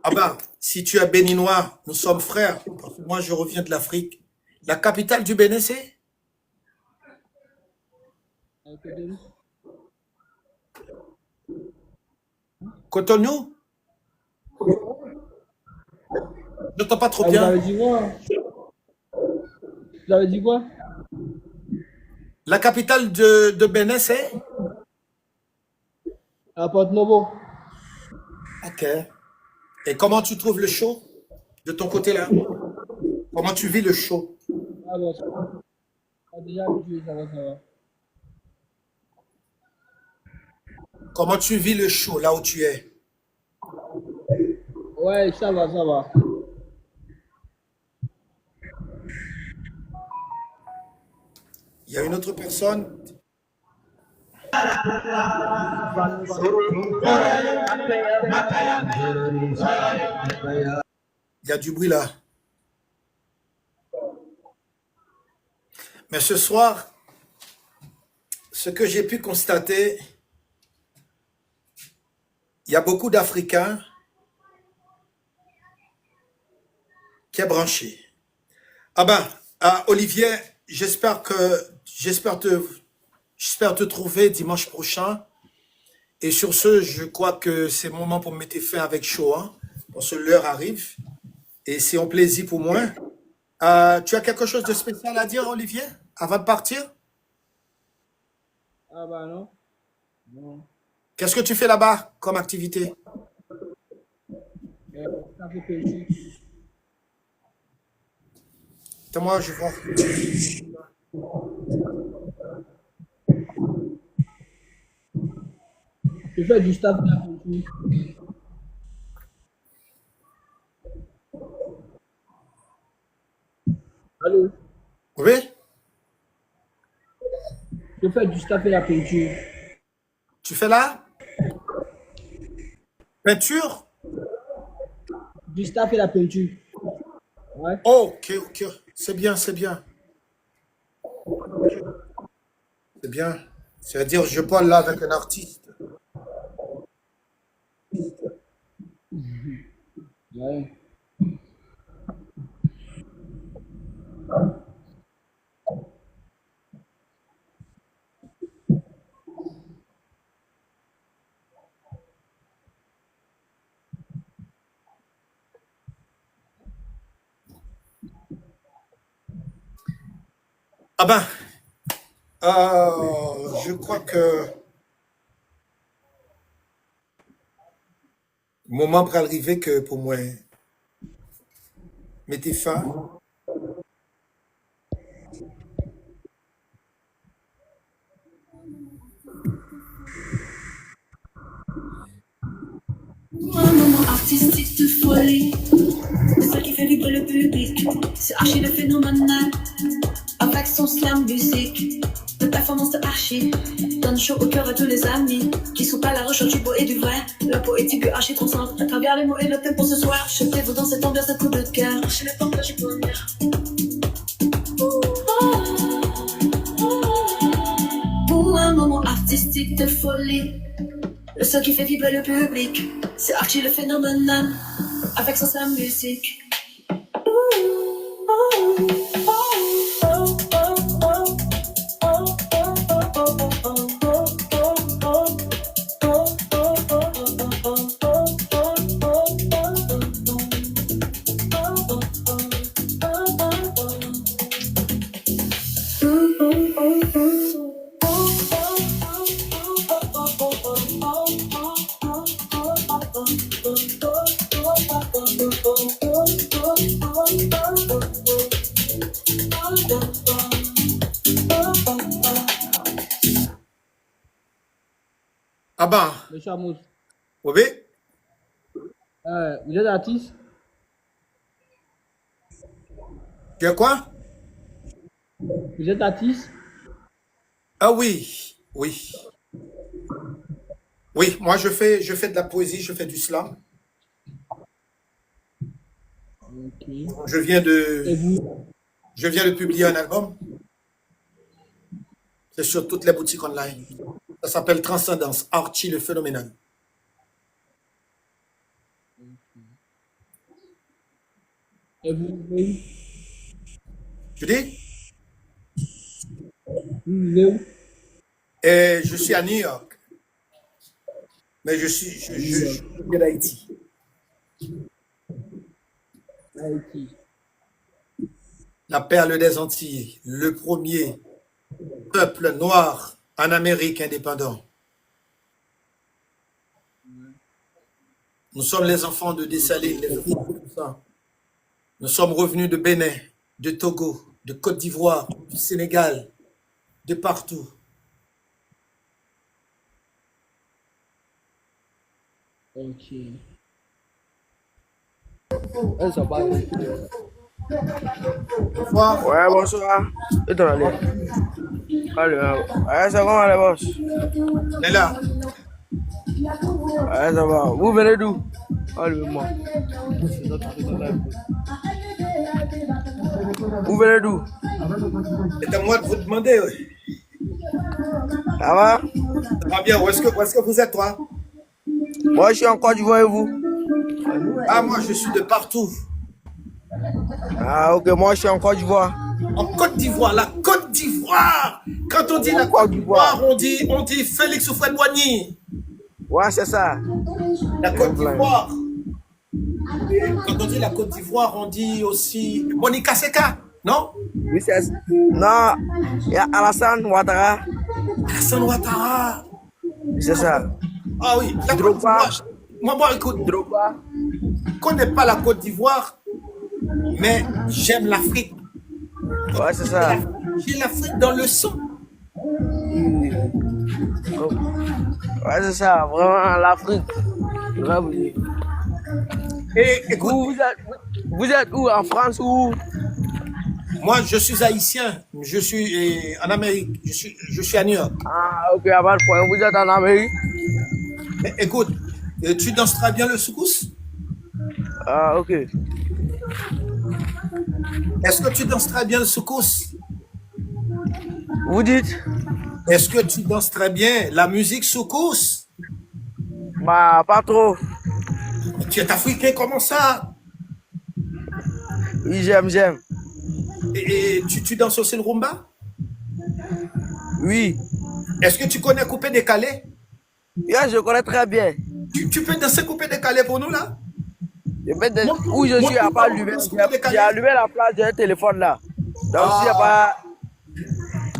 Ah ben, si tu es béninois, nous sommes frères. Parce que moi, je reviens de l'Afrique. La capitale du Bénin, c'est? Cotonou? Je n'entends pas trop Vous bien. avez dit quoi? Vous avez dit quoi? La capitale de Bénin, c'est? À Porto-Novo. Ok. Et comment tu trouves le show de ton côté là? Comment tu vis le show? Ah bon, ça va. Déjà habitué, ça va, ça va. Comment tu vis le show là où tu es? Ouais, ça va, ça va. Il y a une autre personne? Il y a du bruit là. Mais ce soir, ce que j'ai pu constater, il y a beaucoup d'Africains qui est branché. Ah ben, Olivier, j'espère te trouver dimanche prochain. Et sur ce, je crois que c'est le moment pour mettre fin avec Shoah, parce que l'heure arrive. Et c'est un plaisir pour moi. Tu as quelque chose de spécial à dire, Olivier, avant de partir? Ah bah non. Non. Qu'est-ce que tu fais là-bas comme activité? Ça fait plaisir. Moi, je vois. Je fais du staff de la peinture. Allô? Oui? Je fais du staff et la peinture. Tu fais là? Peinture? Du staff et la peinture. Ouais. Oh, ok, ok. C'est bien, c'est bien. C'est bien. C'est-à-dire, je parle là avec un artiste. Ouais. Ah ben, je crois que le moment va arriver que pour moi, mettez fin. Un moment artistique de folie, c'est ça qui fait vibrer le public. C'est Archie le phénoménal, avec son slam musique. De performance de Archie, donne chaud au cœur à tous les amis qui sont à la recherche du beau et du vrai. La poétique que Archie transcende à travers les mots et le tempo ce soir. Jetez-vous dans cette ambiance de coup de cœur. Archie le partage du bonheur. acoustique de folie. Le son qui fait vibrer le public, c'est Archie le phénoménal, avec sa musique. Ah ben, Monsieur Amos, oui. vous êtes artiste? Tu es quoi? Vous êtes artiste? Ah oui, oui. Oui, moi je fais de la poésie, je fais du slam. Ok. Je viens Et de, vous? je viens de publier un album. C'est sur toutes les boutiques online. Ça s'appelle Transcendance, Archie le phénoménal. Et vous vivez où? Tu dis? Vous vivez où? Et je suis à New York. Mais je viens d'Haïti. Haïti. La perle des Antilles, le premier peuple noir en Amérique indépendant. Nous sommes les enfants de Dessalines, les enfants de tout ça. Nous sommes revenus de Bénin, de Togo, de Côte d'Ivoire, du Sénégal, de partout. Ok. Ça va. Bonsoir. Ouais, bonsoir. Et ton allez? Allez, ouais, ça va, les boss? On est là. Ouais, ça va. Vous venez d'où? Allez, moi. Vous venez d'où? C'est à moi de vous demander. Oui. Ça va? Ça va bien. Où est-ce que vous êtes, toi? Moi, je suis en Côte d'Ivoire et vous? Ah, moi, je suis de partout. Ah, ok, moi, je suis en Côte d'Ivoire. En Côte d'Ivoire, la Côte d'Ivoire. Quand on dit la Côte d'Ivoire, on dit Félix Houphouët-Boigny. Ouais, c'est ça. La Côte d'Ivoire. Et quand on dit la Côte d'Ivoire, on dit aussi Monica Seka, non? Oui, c'est ça. Non, il y a Alassane Ouattara. Alassane Ouattara. C'est ça. Ah oui, la Côte d'Ivoire. Moi, écoute, Drogba. je ne connais pas la Côte d'Ivoire, mais j'aime l'Afrique. Ouais, c'est ça. J'ai l'Afrique dans le sang. Ouais, c'est ça. Vraiment, l'Afrique. Vraiment. Et écoute, Vous êtes où? En France ou? moi, je suis haïtien. Je suis en Amérique. Je suis à New York. Ah, ok, à pas de problème. Vous êtes en Amérique? Écoute, tu danses très bien le soukous? Ah, ok. Est-ce que tu danses très bien le soukous? Vous dites? Est-ce que tu danses très bien la musique soukous? Bah, pas trop. Tu es africain, comment ça? Oui, j'aime. Et tu danses aussi le rumba? Oui. Est-ce que tu connais coupé décalé? Yeah, je connais très bien. Tu peux danser coupé décalé pour nous là? Où je suis, à pas allumé. J'ai allumé la place d'un téléphone là. Donc,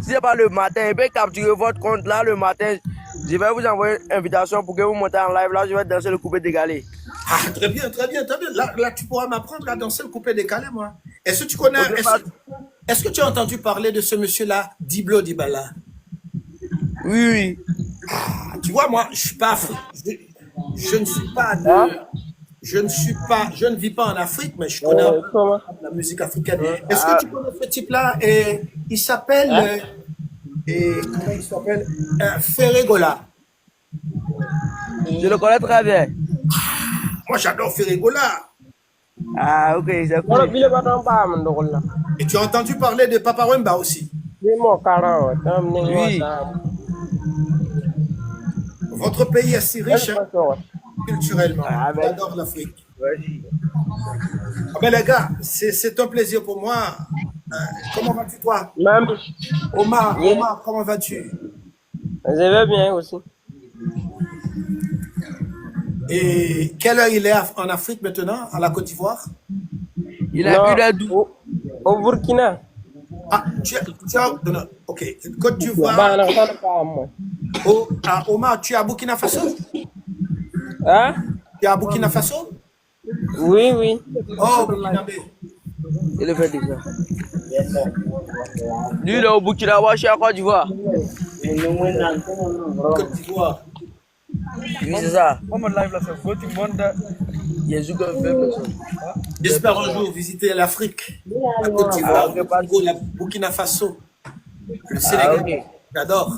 si c'est pas le matin, je peux capturer votre compte là le matin. Je vais vous envoyer une invitation pour que vous montez en live. Là, je vais danser le coupé décalé. Ah, très bien. Là, tu pourras m'apprendre à danser le coupé décalé, moi. Est-ce que tu connais, est-ce que tu as entendu parler de ce monsieur-là, Diblo Dibala? Oui. Ah, tu vois, moi, je suis pas africain. Je ne suis pas je ne vis pas en Afrique, mais je connais un peu la musique africaine. Est-ce que tu connais ce type-là? Il s'appelle, comment il s'appelle? Ferregola. Je le connais très bien. Moi, j'adore Ferregola. Ah, ok, c'est cool. Et tu as entendu parler de Papa Wemba aussi? Oui. Votre pays est si riche hein, culturellement. Ah, ben, J'adore l'Afrique. vas-y. Ah ben les gars, c'est un plaisir pour moi. Comment vas-tu toi? Même, Omar, comment vas-tu? je vais bien aussi. Et quelle heure il est en Afrique maintenant, à la Côte d'Ivoire? Il a Non, eu la doux. au Burkina. Ah, non, ok. Côte d'Ivoire. Bah, non, ça n'est pas à moi. Omar, tu es à Burkina Faso? Hein? Tu es à Burkina Faso? Oui, oui. Oh, Burkinabé. Il est fait déjà. Lui, il est au Burkina Faso, je suis à Côte d'Ivoire. Côte d'Ivoire. Oui, c'est ça. Jésus qui fait personne. J'espère un jour visiter l'Afrique, la Côte d'Ivoire, le Congo, la Burkina Faso, le Sénégal. ok. J'adore.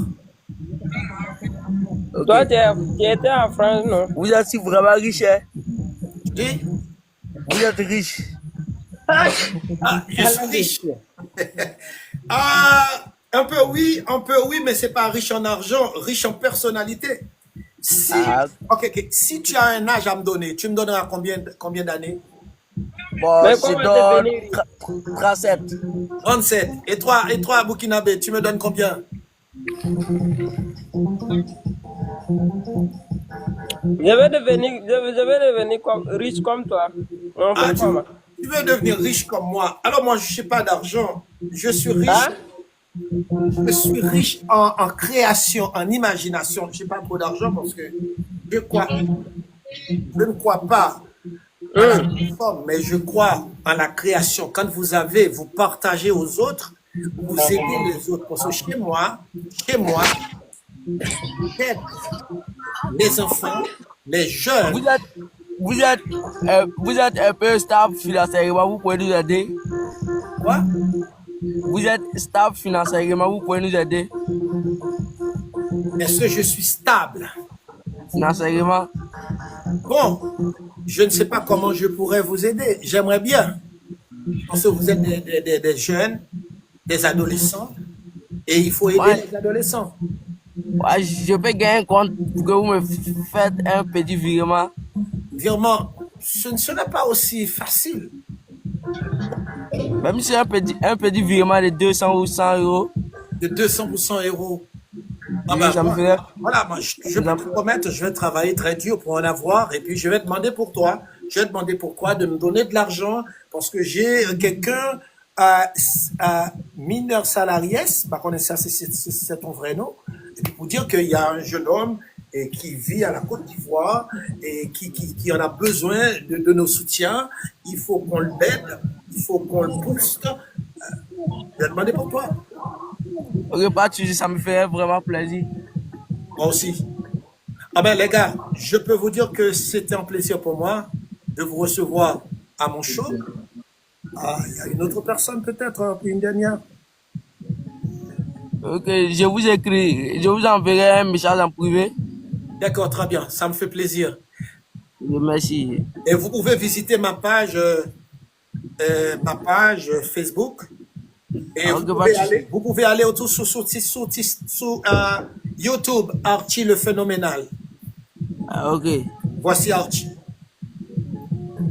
Ok. Toi, tu étais en France, non? Vous êtes si vraiment riche, hein? Et, Vous êtes riche. je suis riche. Un peu oui, mais c'est pas riche en argent, riche en personnalité. Si, ok. Si tu as un âge à me donner, tu me donneras combien d'années? Bon, Mais c'est comment dans t'es venu? 37. 37. Et toi, Burkinabé, tu me donnes combien? Je vais devenir riche comme toi. On fait comment? Tu veux devenir riche comme moi? Alors moi, je n'ai pas d'argent. Je suis riche. Hein? Je suis riche en création, en imagination. Je n'ai pas trop d'argent parce que je ne crois pas à la réforme, mais je crois en la création. Quand vous partagez aux autres, vous aidez les autres. Parce que chez moi, j'aide les enfants, les jeunes. Vous êtes un peu stable financièrement, vous pouvez nous aider. Quoi? Vous êtes stable financièrement, vous pouvez nous aider. Est-ce que je suis stable? Financièrement. Bon, je ne sais pas comment je pourrais vous aider. J'aimerais bien. Parce que vous êtes des jeunes, des adolescents, et il faut aider les adolescents. Ouais, je peux gagner un compte pour que vous me faites un petit virement. Virement, ce n'est pas aussi facile. Même si un petit virement de 200 ou 100 euros. De 200 ou 100 euros. Ah Oui, ben, ça me ferait. voilà, moi, je peux te promettre, je vais travailler très dur pour en avoir, et puis je vais demander pour toi. Je vais demander pour toi de me donner de l'argent, parce que j'ai quelqu'un à mineur salarié, par contre, ça, c'est ton vrai nom, et puis pour dire qu'il y a un jeune homme et qui vit à la Côte d'Ivoire et qui en a besoin de nos soutiens. Il faut qu'on l'aide, il faut qu'on le booste. Je vais demander pour toi. Ok, pas de souci, ça me fait vraiment plaisir. Moi aussi. Ah ben les gars, je peux vous dire que c'était un plaisir pour moi de vous recevoir à mon show. Ah, il y a une autre personne peut-être, une dernière. Ok, je vous écris, je vous enverrai un message en privé. D'accord, très bien, ça me fait plaisir. Merci. Et vous pouvez visiter ma page Facebook. Et vous pouvez aller autour sur YouTube, Archie le Phénoménal. Ah, ok. Voici Archie.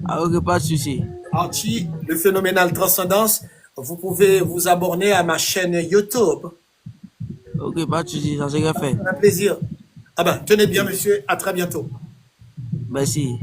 Ah, ok, pas de souci. Archie le Phénoménal Transcendance. Vous pouvez vous abonner à ma chaîne YouTube. Ok, pas de souci, ça serait fait. Un plaisir. Ah ben, tenez bien, monsieur. À très bientôt. Merci.